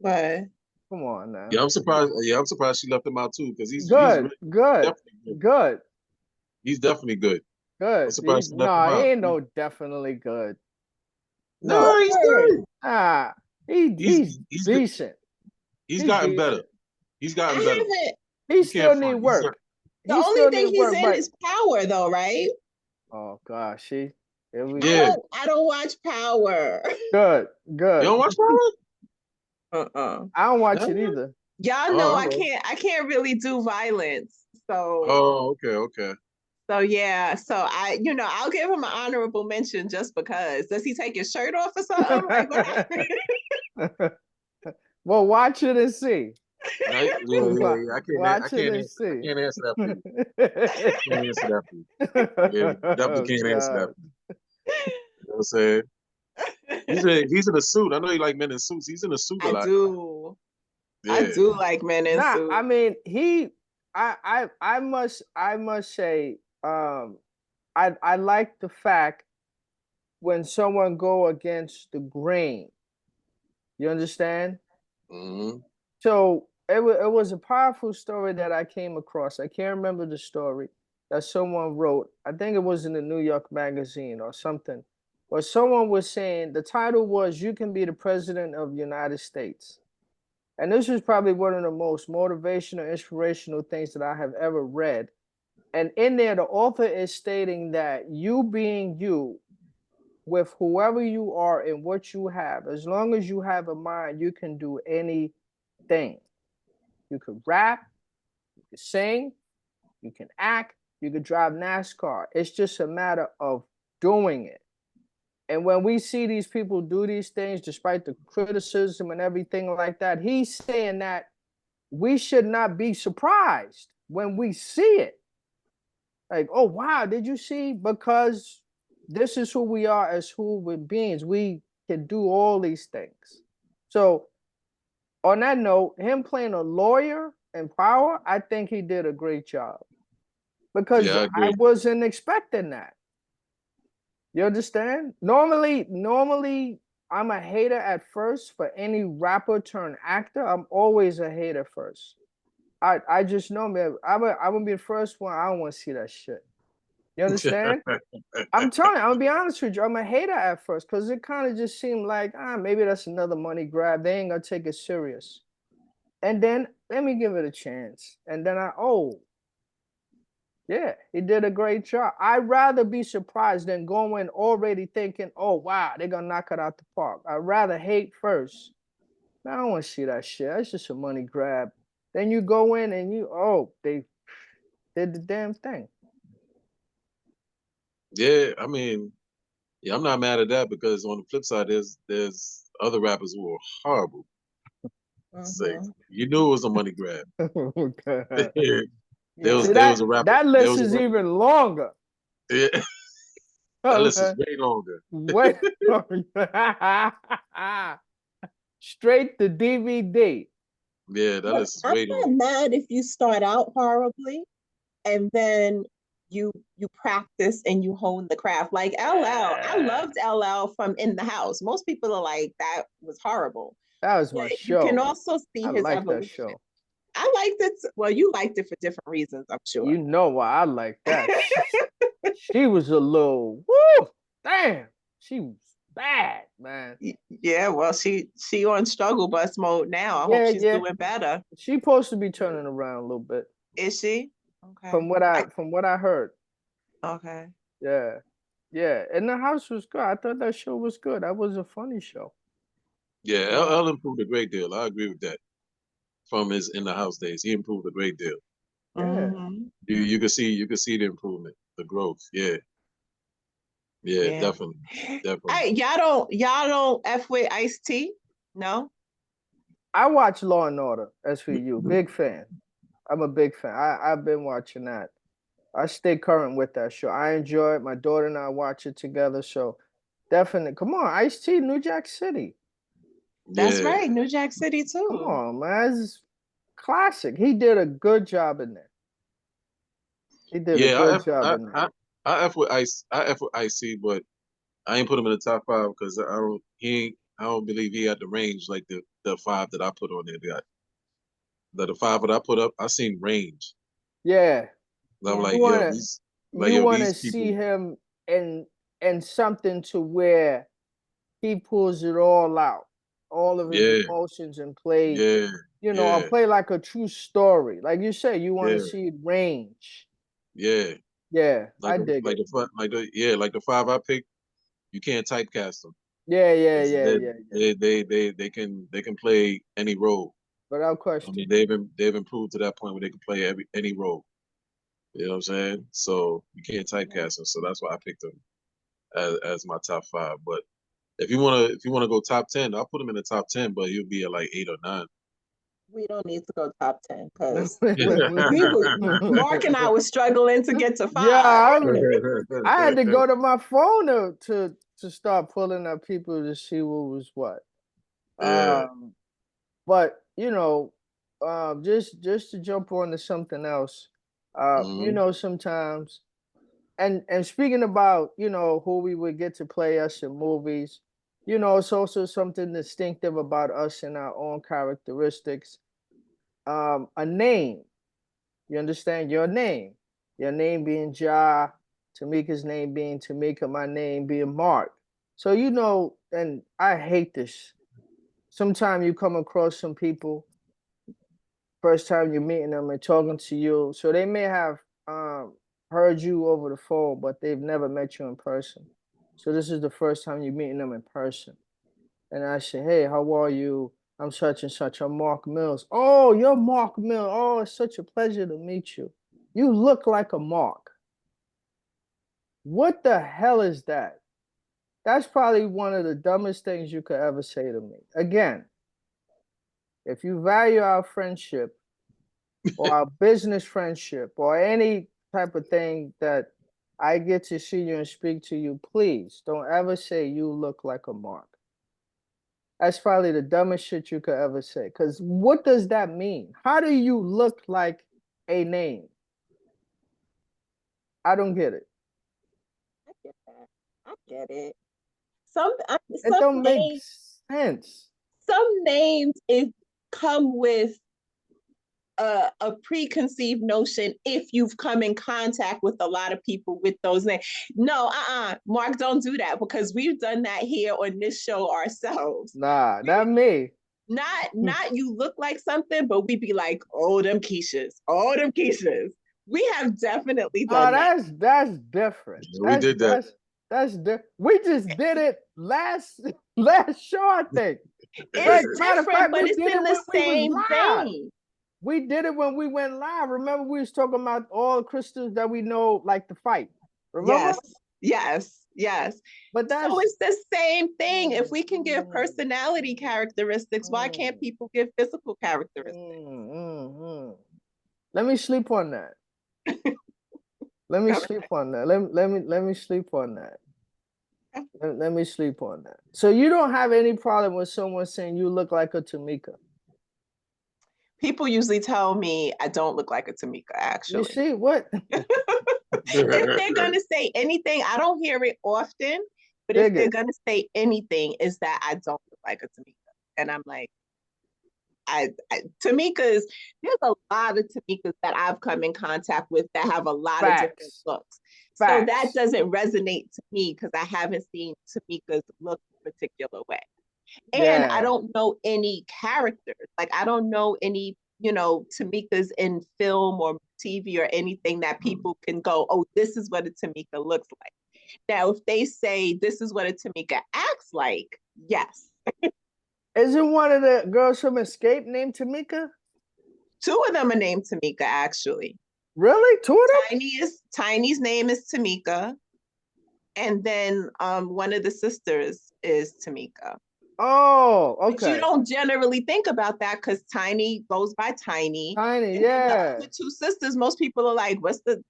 But Come on now. Yeah, I'm surprised. Yeah, I'm surprised she left him out too, because he's Good, really good, definitely good. good, He's definitely good. I'm good. surprised she left him No, he out. ain't no definitely good. No, No. he's third. good. Ah, He's he's he's good. decent. He's He's gotten better. decent. He's I gotten better. haven't. He You can't still need front. work. The He only still need thing he's work, in but is Power, though, right? oh gosh, see, here we I go. Yeah. don't. I don't watch Power. Good, You good. don't watch Power? I don't watch it No. either. Y'all know Oh, I okay. can't. I can't really do violence. Oh, okay, okay. So yeah. So I'll give him an honorable mention just because. Does he take his shirt off or something? Like what? Well, watch it and see. Yeah, yeah, yeah. Watch it and I see. can't answer that for you. I can't answer that for you. Yeah, definitely Oh can't answer that God. for you. You know what I'm saying? He's in a suit. I know you like men in suits. He's in a suit a I lot. do. I Yeah. do like men in Nah, I suits. mean I must say, I like the fact when someone go against the grain. You understand? Hmm. So it was a powerful story that I came across. I can't remember the story that someone wrote. I think it was in the New York Magazine or something. Where someone was saying the title was "You Can Be the President of the United States." And this was probably one of the most motivational, inspirational things that I have ever read. And in there, the author is stating that you being you, with whoever you are and what you have, as long as you have a mind, you can do anything. You could rap, you could sing, you can act, you could drive NASCAR. It's just a matter of doing it. And when we see these people do these things, despite the criticism and everything like that, he's saying that we should not be surprised when we see it. Like, oh, wow, did you see? Because this is who we are as human beings. We can do all these things. So, on that note, him playing a lawyer in Power, I think he did a great job because Yeah, I I agree. wasn't expecting that. You understand? Normally, I'm a hater at first for any rapper turned actor. I'm always a hater first. I just know, man. I'm gonna be the first one. I don't want to see that shit. You understand? I'm telling you, I'm gonna be honest with you. I'm a hater at first because it kind of just seemed like maybe that's another money grab. They ain't gonna take it serious. And then let me give it a chance. And then yeah, he did a great job. I'd rather be surprised than going already thinking, oh wow, they're gonna knock it out the park. I'd rather hate first. I don't want to see that shit. That's just a money grab. Then you go in and they did the damn thing. Yeah, I mean, yeah, I'm not mad at that because on the flip side, there's other rappers who are horrible. Say, you knew it was a money grab. Okay. There Yeah. was See there was a rapper. that There list was a is rapper. even longer. Yeah, that list is way longer. Wait. Straight to DVD. Yeah, that But list is I'm way not longer. mad if you start out horribly and then you practice and you hone the craft. Like LL, I loved LL from In the House. Most people are like, that was horrible. That was But my you can show. also see I his like that evolution. show. I liked it. Well, you liked it for different reasons, I'm sure. You know why I like that. She was a little woo. Damn. She was bad, man. Yeah, well, she on struggle bus mode now. I hope she's Yeah. doing better. She supposed to be turning around a little bit. Is she? Okay. From what I heard. Okay. Yeah. Yeah. And the house was good. I thought that show was good. That was a funny show. Yeah, Yeah. L improved a great deal. I agree with that. From his In the House days, he improved a great deal. Yeah. Mm-hmm. You could see the improvement, the growth. Yeah, yeah, Yeah. definitely, definitely. Hey, y'all don't F with Ice-T? No? I watch Law and Order, SVU. Big fan. I'm a big fan. I've been watching that. I stay current with that show. I enjoy it. My daughter and I watch it together. So definitely, come on, Ice-T, New Jack City. That's Yeah, right. New Jack City Come too. on, man. It's classic. He did a good job in there. He did a yeah. good job in there. I F with Ice. I F with Icy, but I ain't put him in the top five because I don't believe he had the range like the five that I put on there. The five that I put up, I seen range. Yeah. And I'm Yeah. You like, wanna you wanna these see people. him in something to where he pulls it all out, all of his Yeah, emotions and play, yeah, or yeah, play like a true story. Like you said, you want to yeah, see it range. yeah. Yeah, I dig it. Like the five I picked. You can't typecast them. Yeah. They can play any role. Without I question. mean, they've improved to that point where they can play any role. You know what I'm saying? So you can't typecast them. So that's why I picked them as my top five. But if you wanna go top 10, I'll put him in the top 10, but he'll be at like 8 or 9. We don't need to go top 10 because we Yeah. were Mark and I were struggling to get to Yeah, 5. I had to go to my phone to start pulling up people to see what was what. Yeah. But just to jump on to something else, Hmm. sometimes, and speaking about who we would get to play us in movies, it's also something distinctive about us and our own characteristics. a name. You understand? Your name being Ja, Tamika's name being Tamika, my name being Mark. So you know, and I hate this. Sometimes you come across some people, first time you're meeting them and talking to you, so they may have heard you over the phone, but they've never met you in person. So this is the first time you're meeting them in person. And I say, hey, how are you? I'm such and such. I'm Mark Mills. Oh, you're Mark Mills. Oh, it's such a pleasure to meet you. You look like a Mark. What the hell is that? That's probably one of the dumbest things you could ever say to me. Again, if you value our friendship or our business friendship or any type of thing that I get to see you and speak to you, please don't ever say you look like a Mark. That's probably the dumbest shit you could ever say. Because what does that mean? How do you look like a name? I don't get it. I get that. I get it. It don't make Names, sense. some names come with a preconceived notion if you've come in contact with a lot of people with those names. No, Mark, don't do that, because we've done that here on this show ourselves. Nah, not me. Not you look like something, but we be like, oh, them Keishas, oh, them Keishas. We have definitely done that. That's different. We did that. That's we just did it last show, I think. It's Matter of different, fact, but we it's did in it the when we same was live. vein. We did it when we went live. Remember, we was talking about all the crystals that we know like to fight. Remember? Yes. But that's So it's the same thing. If we can give personality characteristics, why can't people give physical characteristics? Let me sleep on that. Let me sleep on that. Let me sleep on that. Let me sleep on that. So you don't have any problem with someone saying you look like a Tamika? People usually tell me I don't look like a Tamika, actually. You see what? If they're gonna say anything, I don't hear it often, but if they're gonna say anything, is that I don't look like a Tamika. And I'm like, Tamika's, there's a lot of Tamikas that I've come in contact with that have a lot of different looks. So that doesn't resonate to me because I haven't seen Tamika's look a particular way. And I don't know any characters. Like, I don't know any, Tamikas in film or TV or anything that people can go, oh, this is what a Tamika looks like. Now, if they say this is what a Tamika acts like, yes. Isn't one of the girls from Escape named Tamika? Two of them are named Tamika, actually. Really? Two of them? Tiny's name is Tamika. And then one of the sisters is Tamika. Oh, okay. But you don't generally think about that because Tiny goes by Tiny. Tiny, and yeah. The other two sisters, most people are like, what's the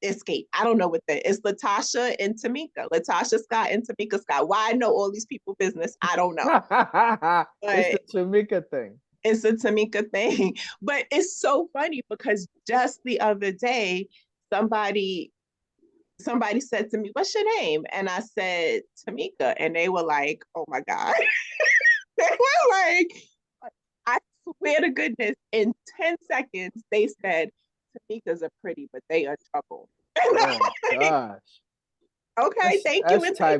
Escape? I don't know what that is. Latasha and Tamika. Latasha Scott and Tamika Scott. Why I know all these people business, I don't know. It's the Tamika thing. It's a Tamika thing. But it's so funny because just the other day, somebody said to me, what's your name? And I said, Tamika. And they were like, oh my God. They were like, I swear to goodness, in 10 seconds, they said, Tamikas are pretty, but they are trouble. Oh gosh. Okay, thank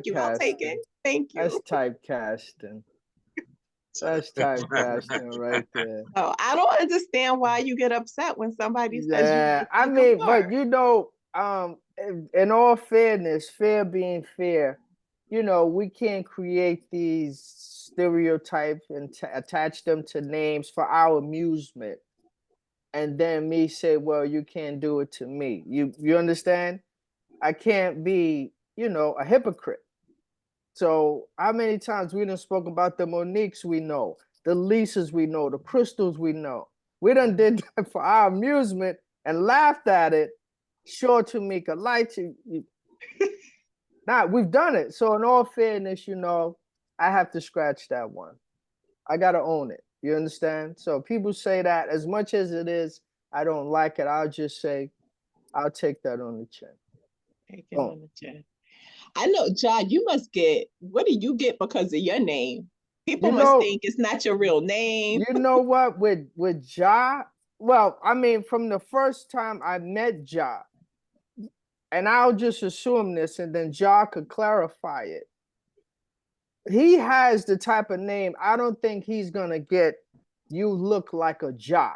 you. I'll take it. Thank you. That's typecasting. That's typecasting right there. Oh, I don't understand why you get upset when somebody says you. Yeah, I mean, but in all fairness, fair being fair, we can't create these stereotypes and attach them to names for our amusement. And then me say, well, you can't do it to me. You understand? I can't be, a hypocrite. So how many times we done spoke about the Moniques we know, the Lisas we know, the Crystals we know. We done did that for our amusement and laughed at it. Sure, Tamika, lie to you. Nah, we've done it. So in all fairness, I have to scratch that one. I got to own it. You understand? So people say that as much as it is, I don't like it. I'll just say, I'll take that on the chin. Take it on the chin. I know, John, you must get, what do you get because of your name? People You must know, think it's not your real name. you know what? With Ja, well, I mean, from the first time I met Ja, and I'll just assume this, and then Ja could clarify it. He has the type of name. I don't think he's gonna get you look like a Ja.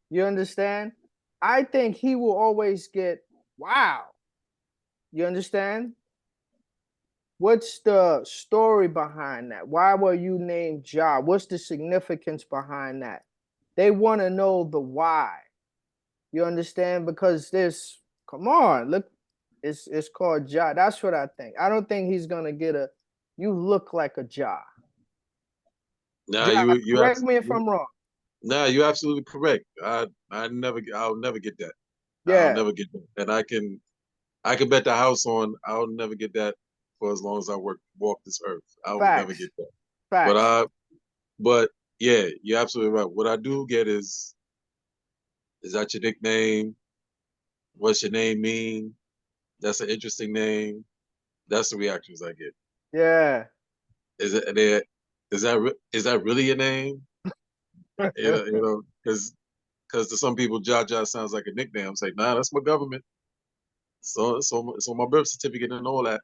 You understand? I think he will always get wow. You understand? What's the story behind that? Why were you named Ja? What's the significance behind that? They want to know the why. You understand? Because this, come on, look, it's called Ja. That's what I think. I don't think he's gonna get a you look like a Ja. Nah, Ja, you have correct me if I'm wrong. nah, you're absolutely correct. I'll never get that. I'll Yeah, never get that. And I can bet the house on I'll never get that for as long as I walk this earth. I will never facts. get that. But Facts. but yeah, you're absolutely right. What I do get is that your nickname? What's your name mean? That's an interesting name. That's the reactions I get. Yeah. Is it there? Is that really your name? Because to some people, Jaja sounds like a nickname. I'm like, nah, that's my government. So my birth certificate and all that.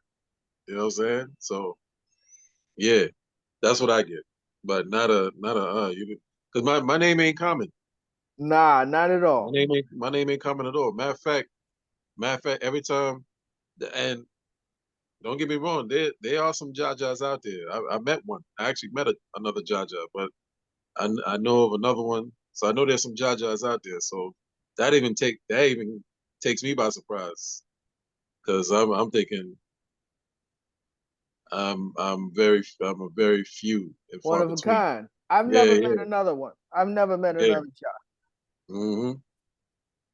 You know what I'm saying? So yeah, that's what I get. But not a you because my name ain't common. Nah, not at all. My name ain't common at all. Matter of fact, every time and don't get me wrong, there are some Jajas out there. I met one. I actually met another Jaja, but I know of another one. So I know there's some Jajas out there. So that even takes me by surprise because I'm thinking I'm a very few and One far of a between. kind. I've Yeah, never met yeah, another one. I've never met yeah. another Ja. Mm-hmm.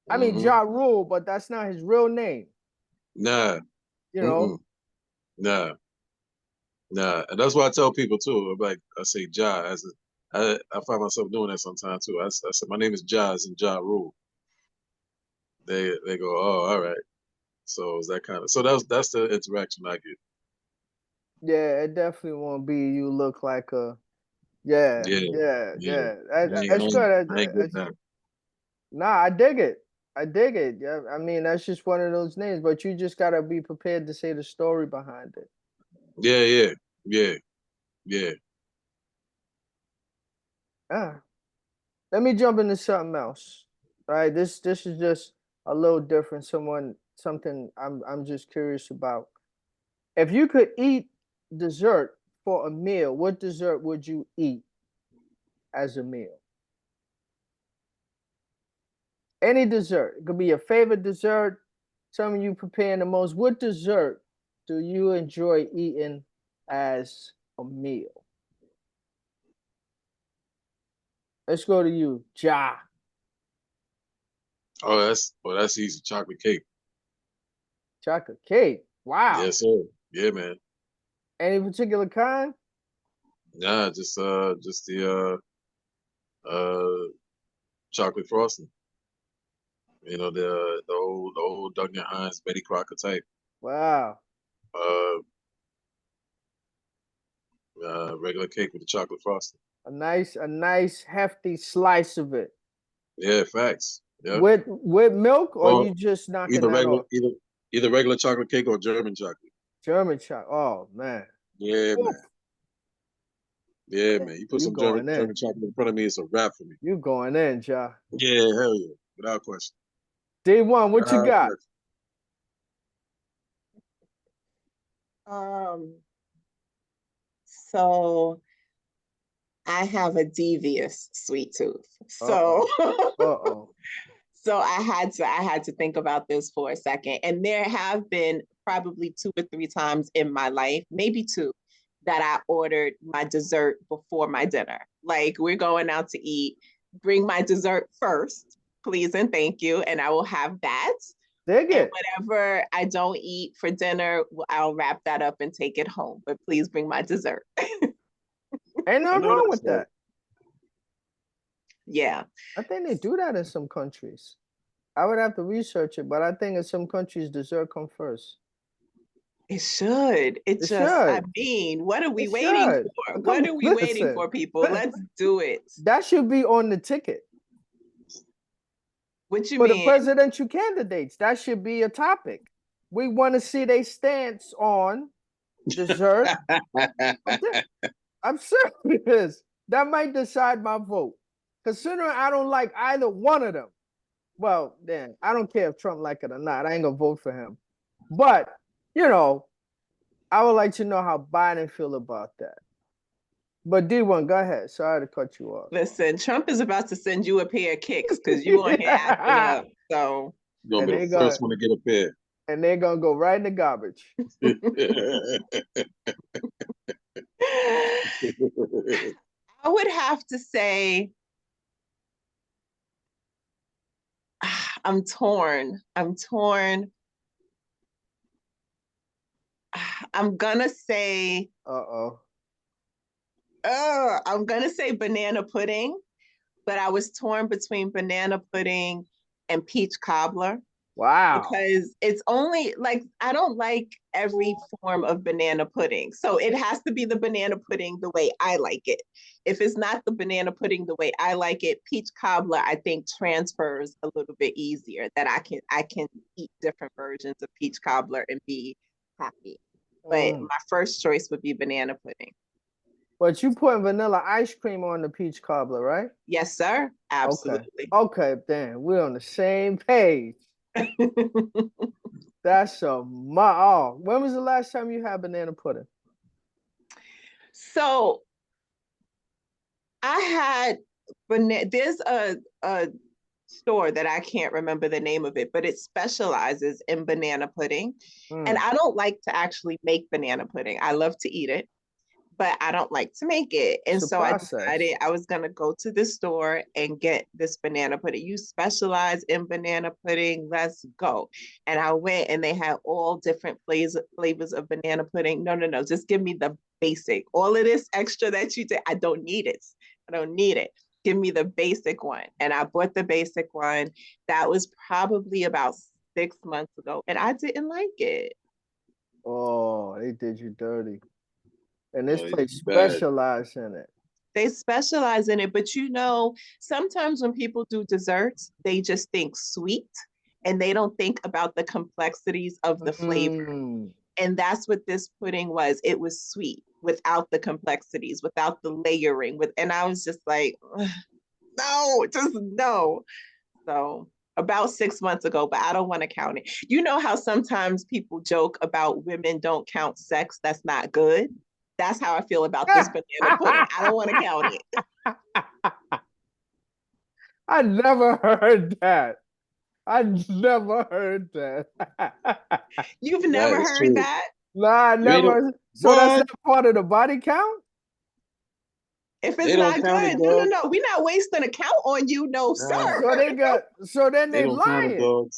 I mean Mm-hmm. Ja Rule, but that's not his real name. Nah. You know. Mm-mm. Nah. Nah. And that's why I tell people too. I'm like I say Ja I find myself doing that sometimes too. I said my name is Ja as in Ja Rule. They go, oh, all right. So it's that kind of so that's the interaction I get. Yeah, it definitely won't be you look like a yeah, Yeah, yeah, yeah. yeah. That's good. I ain't getting that. Nah, I dig it. I dig it. Yeah, I mean that's just one of those names, but you just gotta be prepared to say the story behind it. Yeah, yeah, yeah, yeah. Ah, let me jump into something else. All right, this is just a little different. Something I'm just curious about. If you could eat dessert for a meal, what dessert would you eat as a meal? Any dessert. It could be your favorite dessert, something you preparing the most. What dessert do you enjoy eating as a meal? Let's go to you, Ja. That's easy. Chocolate cake. Chocolate cake. Wow. Yes, sir. Yeah, man. Any particular kind? Nah, just uh chocolate frosting. You know the old Duncan Hines Betty Crocker type. Wow. Uh, regular cake with the chocolate frosting. A nice hefty slice of it. Yeah, facts. Yep. With milk, or Or you just knocking either that regular off? either regular chocolate cake or German chocolate. German chocolate. Oh man. Yeah, Oof. man. Yeah, man. You put You some going in. German chocolate in front of me, it's a wrap for me. You going in, Ja. Yeah, hell yeah. Without question. D1, what you Without got? question. Um, so I have a devious sweet tooth. Uh-oh. So Uh-oh. so I had to think about this for a second. And there have been probably 2 or 3 times in my life, maybe two, that I ordered my dessert before my dinner. Like we're going out to eat, bring my dessert first, please and thank you, and I will have that. Dig And it. whatever I don't eat for dinner, I'll wrap that up and take it home. But please bring my dessert. Ain't I nothing know wrong that's with right. that. Yeah. I think they do that in some countries. I would have to research it, but I think in some countries dessert come first. It should. It It just, I should. mean, what are we It waiting should. for? Come What on, are we waiting listen. for, people? Let's do it. That should be on the ticket. What you For the mean? presidential candidates, that should be a topic. We want to see their stance on dessert. I'm serious. That might decide my vote. Considering I don't like either one of them. Well, then I don't care if Trump like it or not. I ain't gonna vote for him. But you know, I would like to know how Biden feel about that. But D1, go ahead. Sorry to cut you off. Listen, Trump is about to send you a pair of kicks because you on here acting up. So You're gonna be the first one to get a pair. And they're gonna go right in the garbage. I would have to say I'm torn. I'm gonna say I'm gonna say banana pudding, but I was torn between banana pudding and peach cobbler. Wow. Because it's only like, I don't like every form of banana pudding. So it has to be the banana pudding the way I like it. If it's not the banana pudding the way I like it, peach cobbler, I think transfers a little bit easier, that I can eat different versions of peach cobbler and be happy. But my first choice would be banana pudding. But you putting vanilla ice cream on the peach cobbler, right? Yes, sir. Absolutely. Okay, then we're on the same page. That's when was the last time you had banana pudding? So I had there's a store that I can't remember the name of it, but it specializes in banana pudding. And I don't like to actually make banana pudding. I love to eat it, but I don't like to make it. And so I decided I was going to go to this store and get this banana pudding. You specialize in banana pudding. Let's go. And I went, and they had all different flavors of banana pudding. No. Just give me the basic. All of this extra that you did, I don't need it. Give me the basic one. And I bought the basic one. That was probably about 6 months ago. And I didn't like it. Oh, they did you dirty. And this place specializes in it. They specialize in it, but sometimes when people do desserts, they just think sweet and they don't think about the complexities of the flavor. And that's what this pudding was. It was sweet without the complexities, without the layering. And I was just like, no. So about 6 months ago, but I don't want to count it. You know how sometimes people joke about women don't count sex that's not good? That's how I feel about this banana pudding. I don't want to count it. I never heard that. You've never heard that? Nah, never. So that's not part of the body count? If it's not good, no. We're not wasting a count on you, no, sir. So then they lying.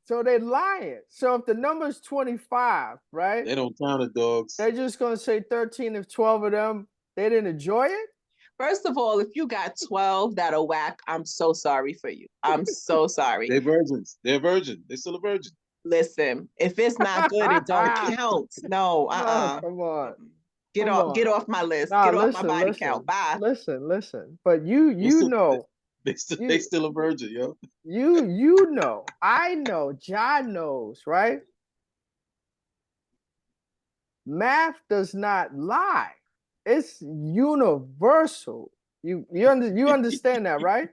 So they're lying. So if the number's 25, right? They don't count it, dogs. They're just going to say 13 if 12 of them, they didn't enjoy it? First of all, if you got 12 that'll whack, I'm so sorry for you. I'm so sorry. They're virgins. They're virgin. They're still a virgin. Listen, if it's not good, it don't count. No, come on. Get off my list. Get off my body count. Bye. Listen. But you know. They still a virgin, yo. You know. I know. John knows, right? Math does not lie. It's universal. You understand that, right?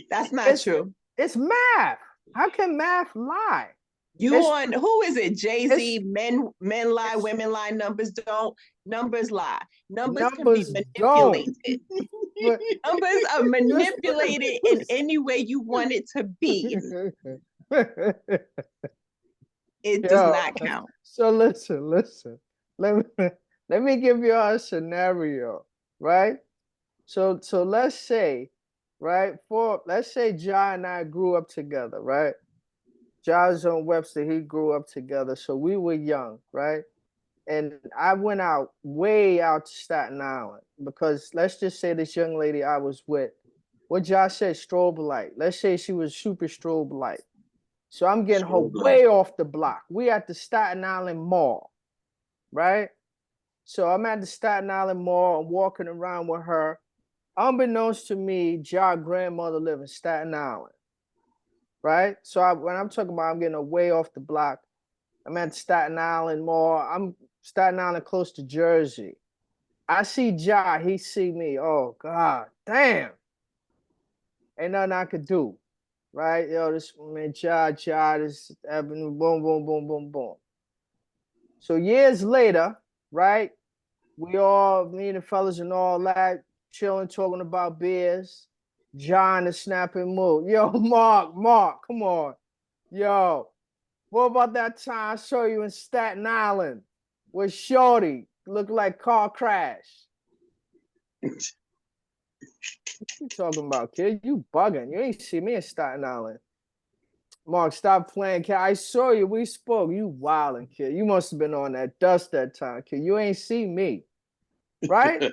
That's not true. It's math. How can math lie? Who is it? Jay-Z, men lie, women lie, numbers don't. Numbers lie. Numbers can be manipulated. Numbers are manipulated in any way you want it to be. It does not count. So listen. Let me give you a scenario, right? So let's say, right? Let's say John and I grew up together, right? John's on Webster, he grew up together. So we were young, right? And I went way out to Staten Island because let's just say this young lady I was with, what Josh said, strobe light. Let's say she was super strobe light. So I'm getting her way off the block. We at the Staten Island Mall, right? So I'm at the Staten Island Mall. I'm walking around with her. Unbeknownst to me, Ja grandmother live in Staten Island, right? So when I'm talking about I'm getting her way off the block, I'm at Staten Island Mall. I'm Staten Island close to Jersey. I see Ja, he see me. Oh God, damn. Ain't nothing I could do. Right? Yo, this man, this happening, boom, boom, boom, boom, boom. So years later, right? We all, me and the fellas and all that, chilling, talking about beers. John is snapping mood. Yo, Mark, come on. Yo, what about that time I saw you in Staten Island with Shorty? Looked like car crash. What you talking about, kid? You bugging. You ain't see me in Staten Island. Mark, stop playing, kid. I saw you. We spoke. You wildin', kid. You must have been on that dust that time, kid. You ain't see me. Right?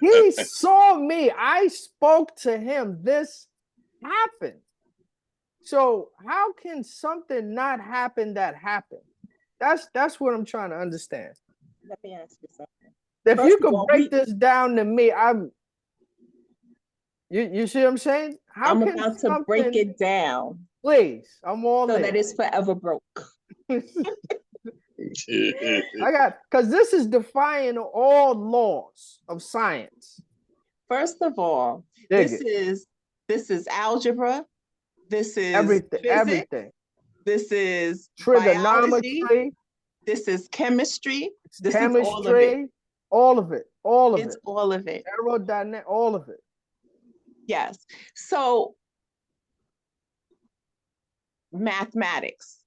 He saw me. I spoke to him. This happened. So how can something not happen that happened? That's what I'm trying to understand. Let me ask you something. If you could break this down to me, you see what I'm saying? How I'm can about to break it down. Please, I'm all so in. That it's forever broke. Because this is defying all laws of science. First of all, this is algebra. This is everything. Physics, everything. This is trigonometry. Biology, this is chemistry. This chemistry. Is all of it. All of it. All of it's it. all of it. Aerodynamic. All of it. Yes. So mathematics,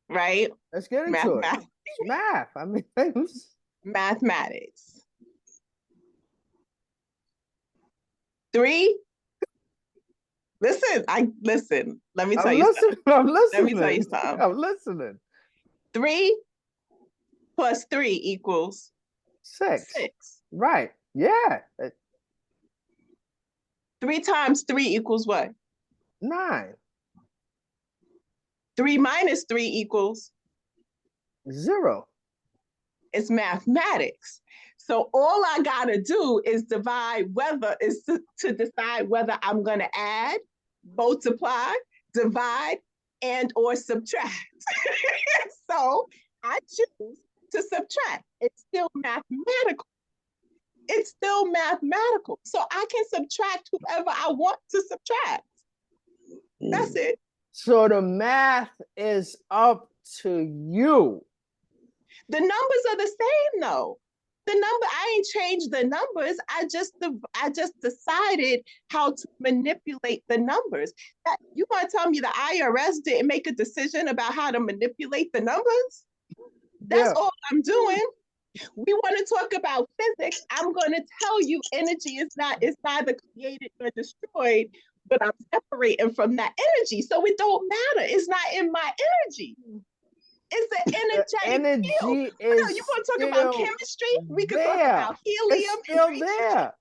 right? Let's get into it. Math. I mean, mathematics. 3. Listen. Let me tell you something. I'm listening. Let me tell you something. I'm listening. 3 plus 3 equals 6. Right. Yeah. 3 times 3 equals what? 9. 3 minus 3 equals 0. It's mathematics. So all I gotta do is divide to decide whether I'm gonna add, multiply, divide, and or subtract. So I choose to subtract. It's still mathematical. So I can subtract whoever I want to subtract. That's it. So the math is up to you. The numbers are the same though. I ain't changed the numbers. I just decided how to manipulate the numbers. You want to tell me the IRS didn't make a decision about how to manipulate the numbers? That's all I'm doing. We want to talk about physics. I'm going to tell you energy is neither created nor destroyed, but I'm separating from that energy. So it don't matter. It's not in my energy. It's an energetic field. You want to talk about chemistry? We could talk about helium. It's still there.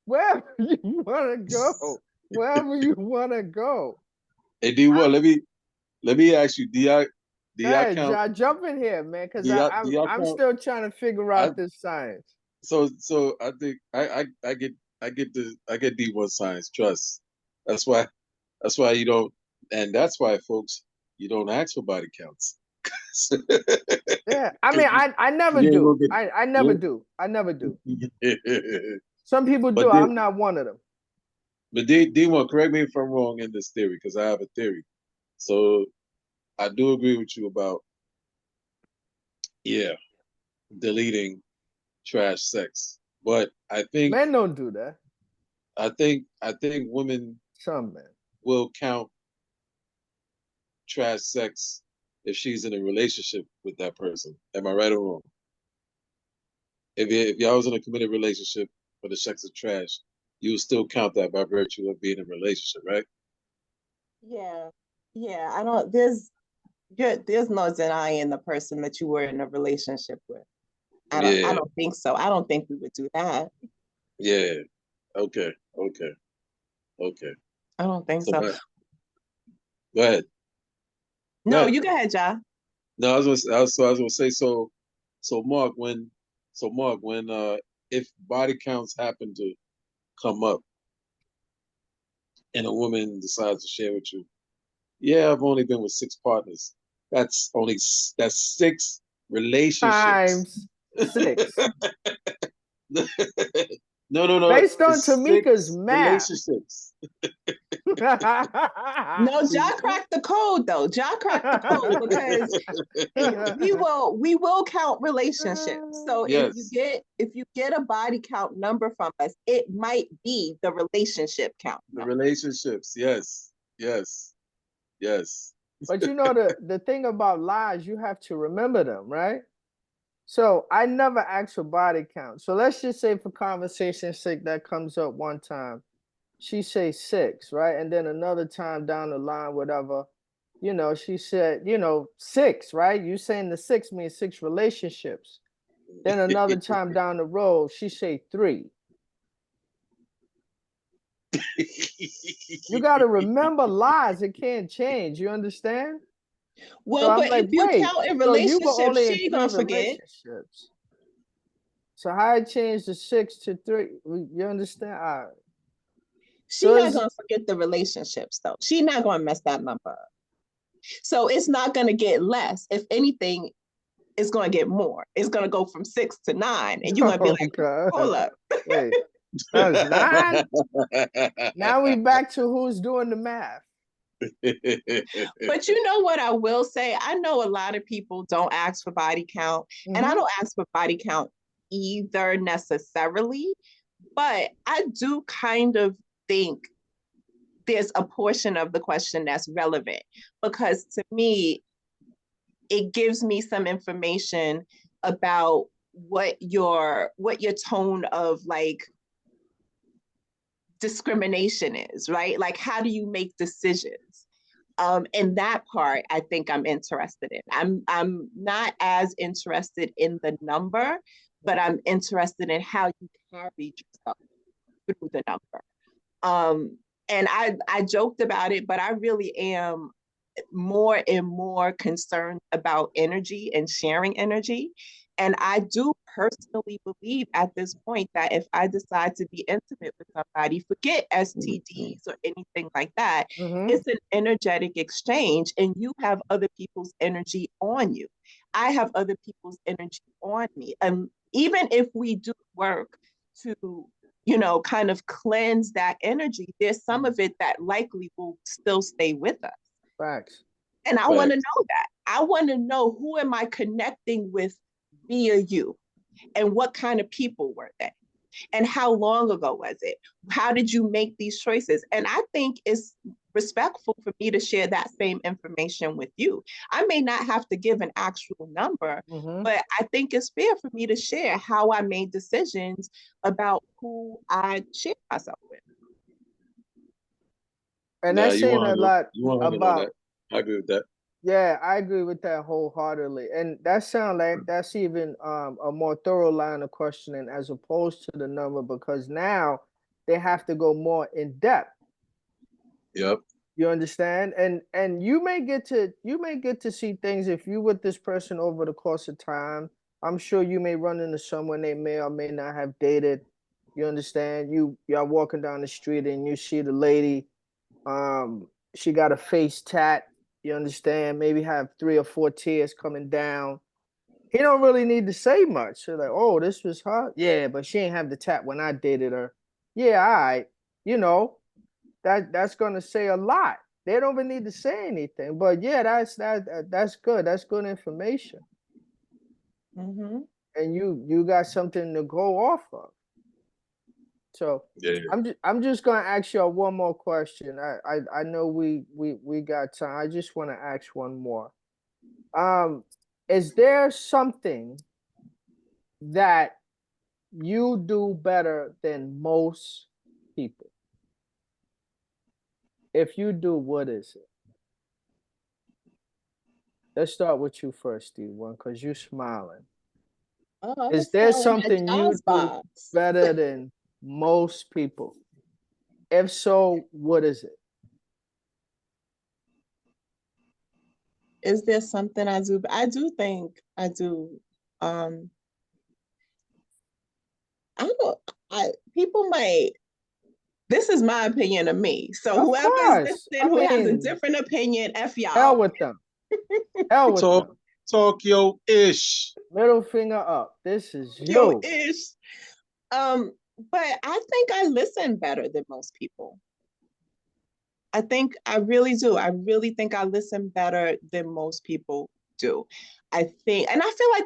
Wherever you want to go. Wherever you want to go. Hey, D1, let me ask you, do y'all count? John, jump in here, man, because I'm still trying to figure out this science. So I think I get D1 science. Trust. That's why you don't, and that's why, folks, you don't ask for body counts. Yeah, I mean, I never do. I never do. I never do. Some people do. I'm not one of them. But D1, correct me if I'm wrong in this theory, because I have a theory. So I do agree with you about, deleting trash sex. But I think men don't do that. I think women will count trash sex if she's in a relationship with that person. Am I right or wrong? If y'all was in a committed relationship for the sex of trash, you would still count that by virtue of being in a relationship, right? Yeah. I don't. There's no denying the person that you were in a relationship with. I don't think so. I don't think we would do that. Yeah. Okay. I don't think so. Go ahead. No, ahead. you go ahead, Ja. No, I was gonna say so. So Mark, when if body counts happen to come up, and a woman decides to share with you, yeah, I've only been with 6 partners. That's 6 relationships. Times 6. No. Based on It's Tamika's 6 math. relationships. No, Ja cracked the code though. Ja cracked the code because we will count relationships. So Yes. if you get a body count number from us, it might be the relationship count The number. relationships. Yes. But you know the thing about lies, you have to remember them, right? So I never ask for body count. So let's just say for conversation's sake that comes up one time. She say 6, right? And then another time down the line, whatever, she said, 6, right? You saying the 6 means 6 relationships. Then another time down the road, she say 3. You got to remember lies. It can't change. You understand? So Well, I'm but like, if you wait, count in so you were relationships, only in she ain't 3 gonna forget. relationships. So how I changed the 6 to 3? You understand? All right. She not gonna forget the relationships though. She not gonna mess that number up. So it's not gonna get less. If anything, it's gonna get more. It's gonna go from 6 to 9, and you're gonna be like, God. hold up. Wait, that was 9? Now we back to who's doing the math. But you know what I will say? I know a lot of people don't ask for body count, and I don't ask for body count either necessarily, but I do kind of think there's a portion of the question that's relevant because to me, it gives me some information about what your tone of like discrimination is, right? Like how do you make decisions? And that part I think I'm interested in. I'm not as interested in the number, but I'm interested in how you carried yourself through the number. And I joked about it, but I really am more and more concerned about energy and sharing energy. And I do personally believe at this point that if I decide to be intimate with somebody, forget STDs or anything like that, it's an energetic exchange and you have other people's energy on you. I have other people's energy on me. And even if we do work to kind of cleanse that energy, there's some of it that likely will still stay with us. Facts. And I want to know that. I want to know who am I connecting with via you and what kind of people were they? And how long ago was it? How did you make these choices? And I think it's respectful for me to share that same information with you. I may not have to give an actual number, but I think it's fair for me to share how I made decisions about who I share myself with. And that's saying a lot about. I agree with that. Yeah, I agree with that wholeheartedly. And that sounds like that's even a more thorough line of questioning as opposed to the number, because now they have to go more in depth. Yep. You understand? And you may get to see things if you with this person over the course of time. I'm sure you may run into someone they may or may not have dated. You understand? Y'all walking down the street and you see the lady, she got a face tat. You understand? Maybe have 3 or 4 tears coming down. He don't really need to say much. So like, oh, this was her. Yeah, but she ain't have the tat when I dated her. Yeah, all right. That's gonna say a lot. They don't even need to say anything. But yeah, that's good. That's good information. And you got something to go off of. So yeah. I'm just gonna ask y'all one more question. I know we got time. I just want to ask one more. Is there something that you do better than most people? If you do, what is it? Let's start with you first, Steve, because you're smiling. Is there something you do better than most people? If so, what is it? Is there something I do? I do think I do. I don't. People might. This is my opinion of me. So Of whoever is course. listening I who has a mean, different opinion, f hell y'all. with them. Hell with Talk, them. talk your ish. Middle finger up. This is Yo you. ish. Um, but I think I listen better than most people. I think I really do. I really think I listen better than most people do. I think, and I feel like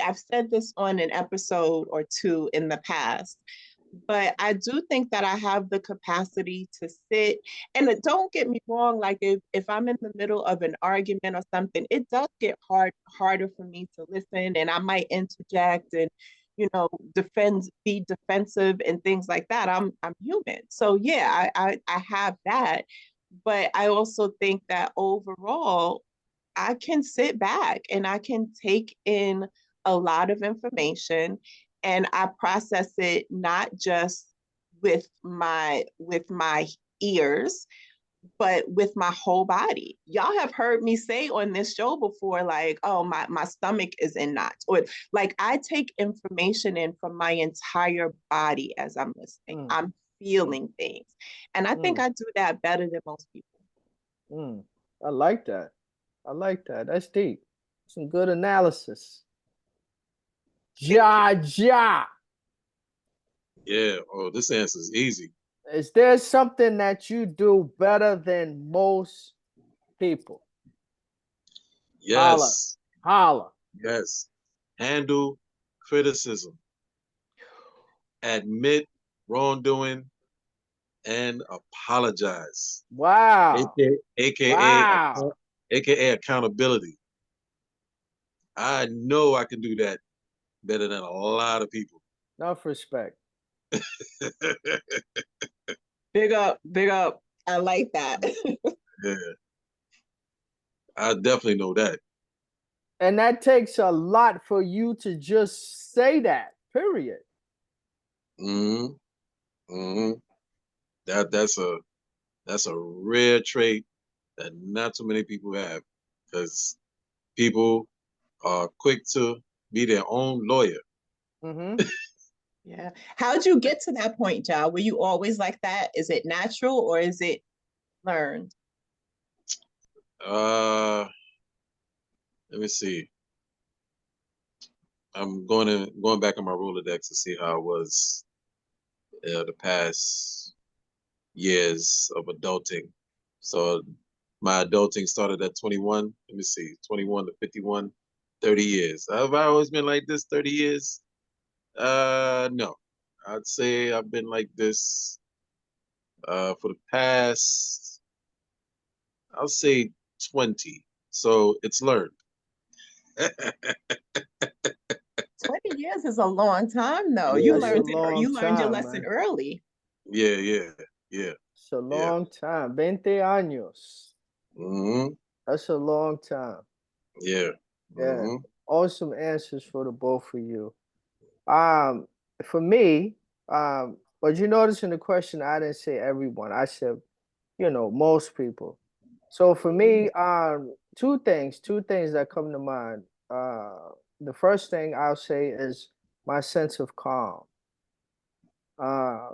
I've said this on an episode or two in the past, but I do think that I have the capacity to sit. And don't get me wrong, like if I'm in the middle of an argument or something, it does get harder for me to listen, and I might interject and be defensive and things like that. I'm human, so yeah, I have that, but I also think that overall I can sit back and I can take in a lot of information, and I process it not just with my ears, but with my whole body. Y'all have heard me say on this show before, like, oh, my stomach is in knots. Or like I take information in from my entire body as I'm listening. I'm feeling things. And I think I do that better than most people. I like that. I like that. That's deep. Some good analysis. Ja. Yeah. Oh, this answer is easy. Is there something that you do better than most people? Yes. Holla. Yes. Handle criticism. Admit wrongdoing and apologize. Wow. AKA, Wow. AKA accountability. I know I can do that better than a lot of people. Enough respect. Big up, big up. I like that. Yeah. I definitely know that. And that takes a lot for you to just say that, period. Mm-hmm. Mm-hmm. That's a rare trait that not too many people have, because people are quick to be their own lawyer. Mm-hmm. Yeah. How'd you get to that point, Ja? Were you always like that? Is it natural or is it learned? Let me see. I'm going back on my Rolodex to see how it was the past years of adulting. So my adulting started at 21. Let me see, 21 to 51, 30 years. Have I always been like this 30 years? No. I'd say I've been like this for the past, I'll say 20. So it's learned. 20 years is a long time, though. Yeah, You That's a learned it, long you learned your time, lesson man. early. yeah, yeah, yeah, It's a yeah. long time. 20 años. Mm-hmm. That's a long time. Yeah. Yeah. Mm-hmm. Awesome answers for the both of you. Um, for me, but you notice in the question I didn't say everyone. I said, most people. So for me, two things that come to mind. The first thing I'll say is my sense of calm. Uh,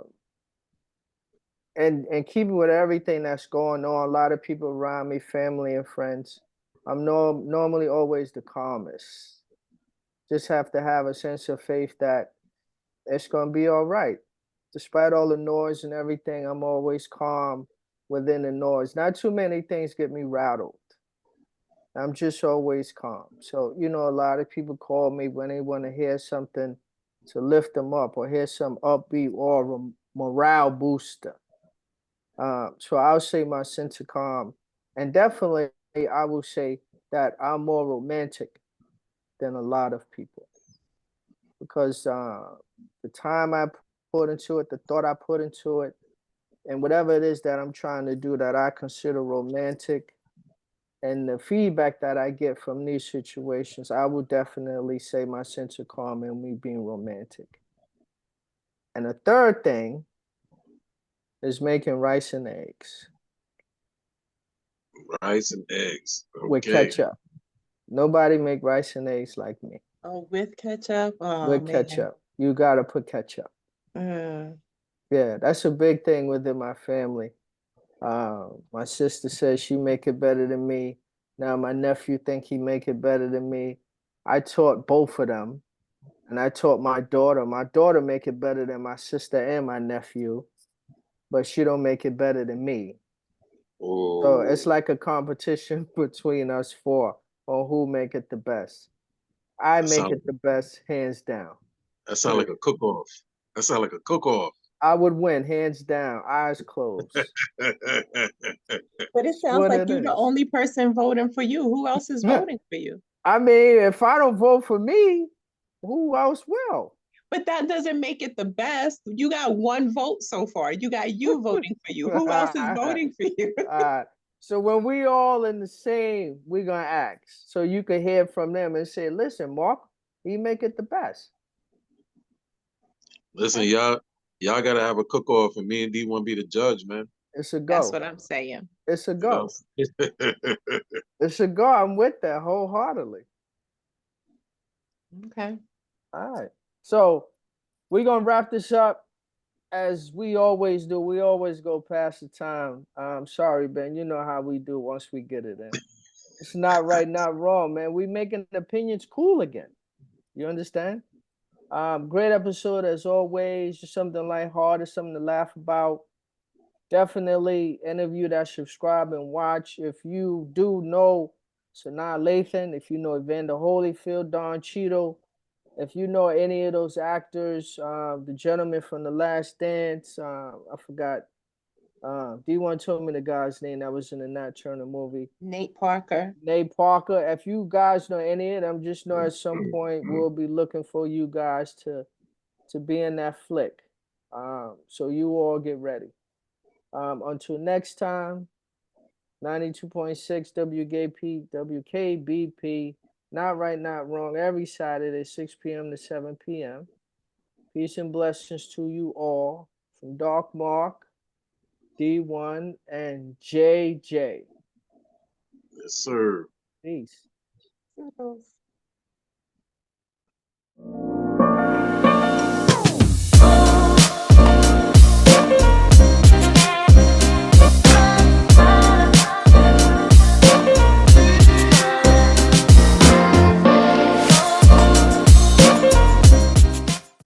and keeping with everything that's going on, a lot of people around me, family and friends, I'm normally always the calmest. Just have to have a sense of faith that it's gonna be all right. Despite all the noise and everything, I'm always calm within the noise. Not too many things get me rattled. I'm just always calm. So, a lot of people call me when they want to hear something to lift them up or hear some upbeat or morale booster. So I'll say my sense of calm. And definitely, I will say that I'm more romantic than a lot of people because the time I put into it, the thought I put into it, and whatever it is that I'm trying to do that I consider romantic, and the feedback that I get from these situations, I would definitely say my sense of calm and me being romantic. And the third thing is making rice and eggs. Rice and eggs. with Okay. ketchup. Nobody make rice and eggs like me. Oh, with ketchup? Oh, With man. ketchup. You gotta put ketchup. Mm. Yeah, that's a big thing within my family. My sister says she make it better than me. Now my nephew think he make it better than me. I taught both of them, and I taught my daughter. My daughter make it better than my sister and my nephew, but she don't make it better than me. So Oh, it's like a competition between us four on who make it the best. I that make sound it the best, hands down. that sound like Period. a cook-off. That sound like a cook-off. I would win, hands down, eyes closed. But it It's sounds what like it you're the is. only person voting for you. Who else is voting for you? I mean, if I don't vote for me, who else will? But that doesn't make it the best. You got one vote so far. You got you voting for you. Who else is Alright. voting for you? So when we all in the same, we gonna ask. So you can hear from them and say, listen, Mark, he make it the best. Listen, y'all gotta have a cook-off, and me and D want to be the judge, man. It's a That's go. what I'm saying. It's a You know. go. It's a go. I'm with that wholeheartedly. Okay. All right. So we're gonna wrap this up as we always do. We always go past the time. I'm sorry, Ben. You know how we do once we get it in. It's not right, not wrong, man. We making opinions cool again. You understand? Great episode as always. Just something lighthearted, something to laugh about. Definitely any of you that subscribe and watch. If you do know Sanaa Lathan, if you know Evander Holyfield, Don Cheadle, if you know any of those actors, the gentleman from The Last Dance, I forgot. D1 told me the guy's name that was in the Nat Turner movie. Nate Parker. Nate Parker. If you guys know any of them, just know at some point we'll be looking for you guys to be in that flick. So you all get ready. Until next time, 92.6 WKBP. Not right, not wrong. Every Saturday, 6 p.m. to 7 p.m. Peace and blessings to you all from Dark Mark, D1, and JJ. Yes, sir. Peace. Toodles.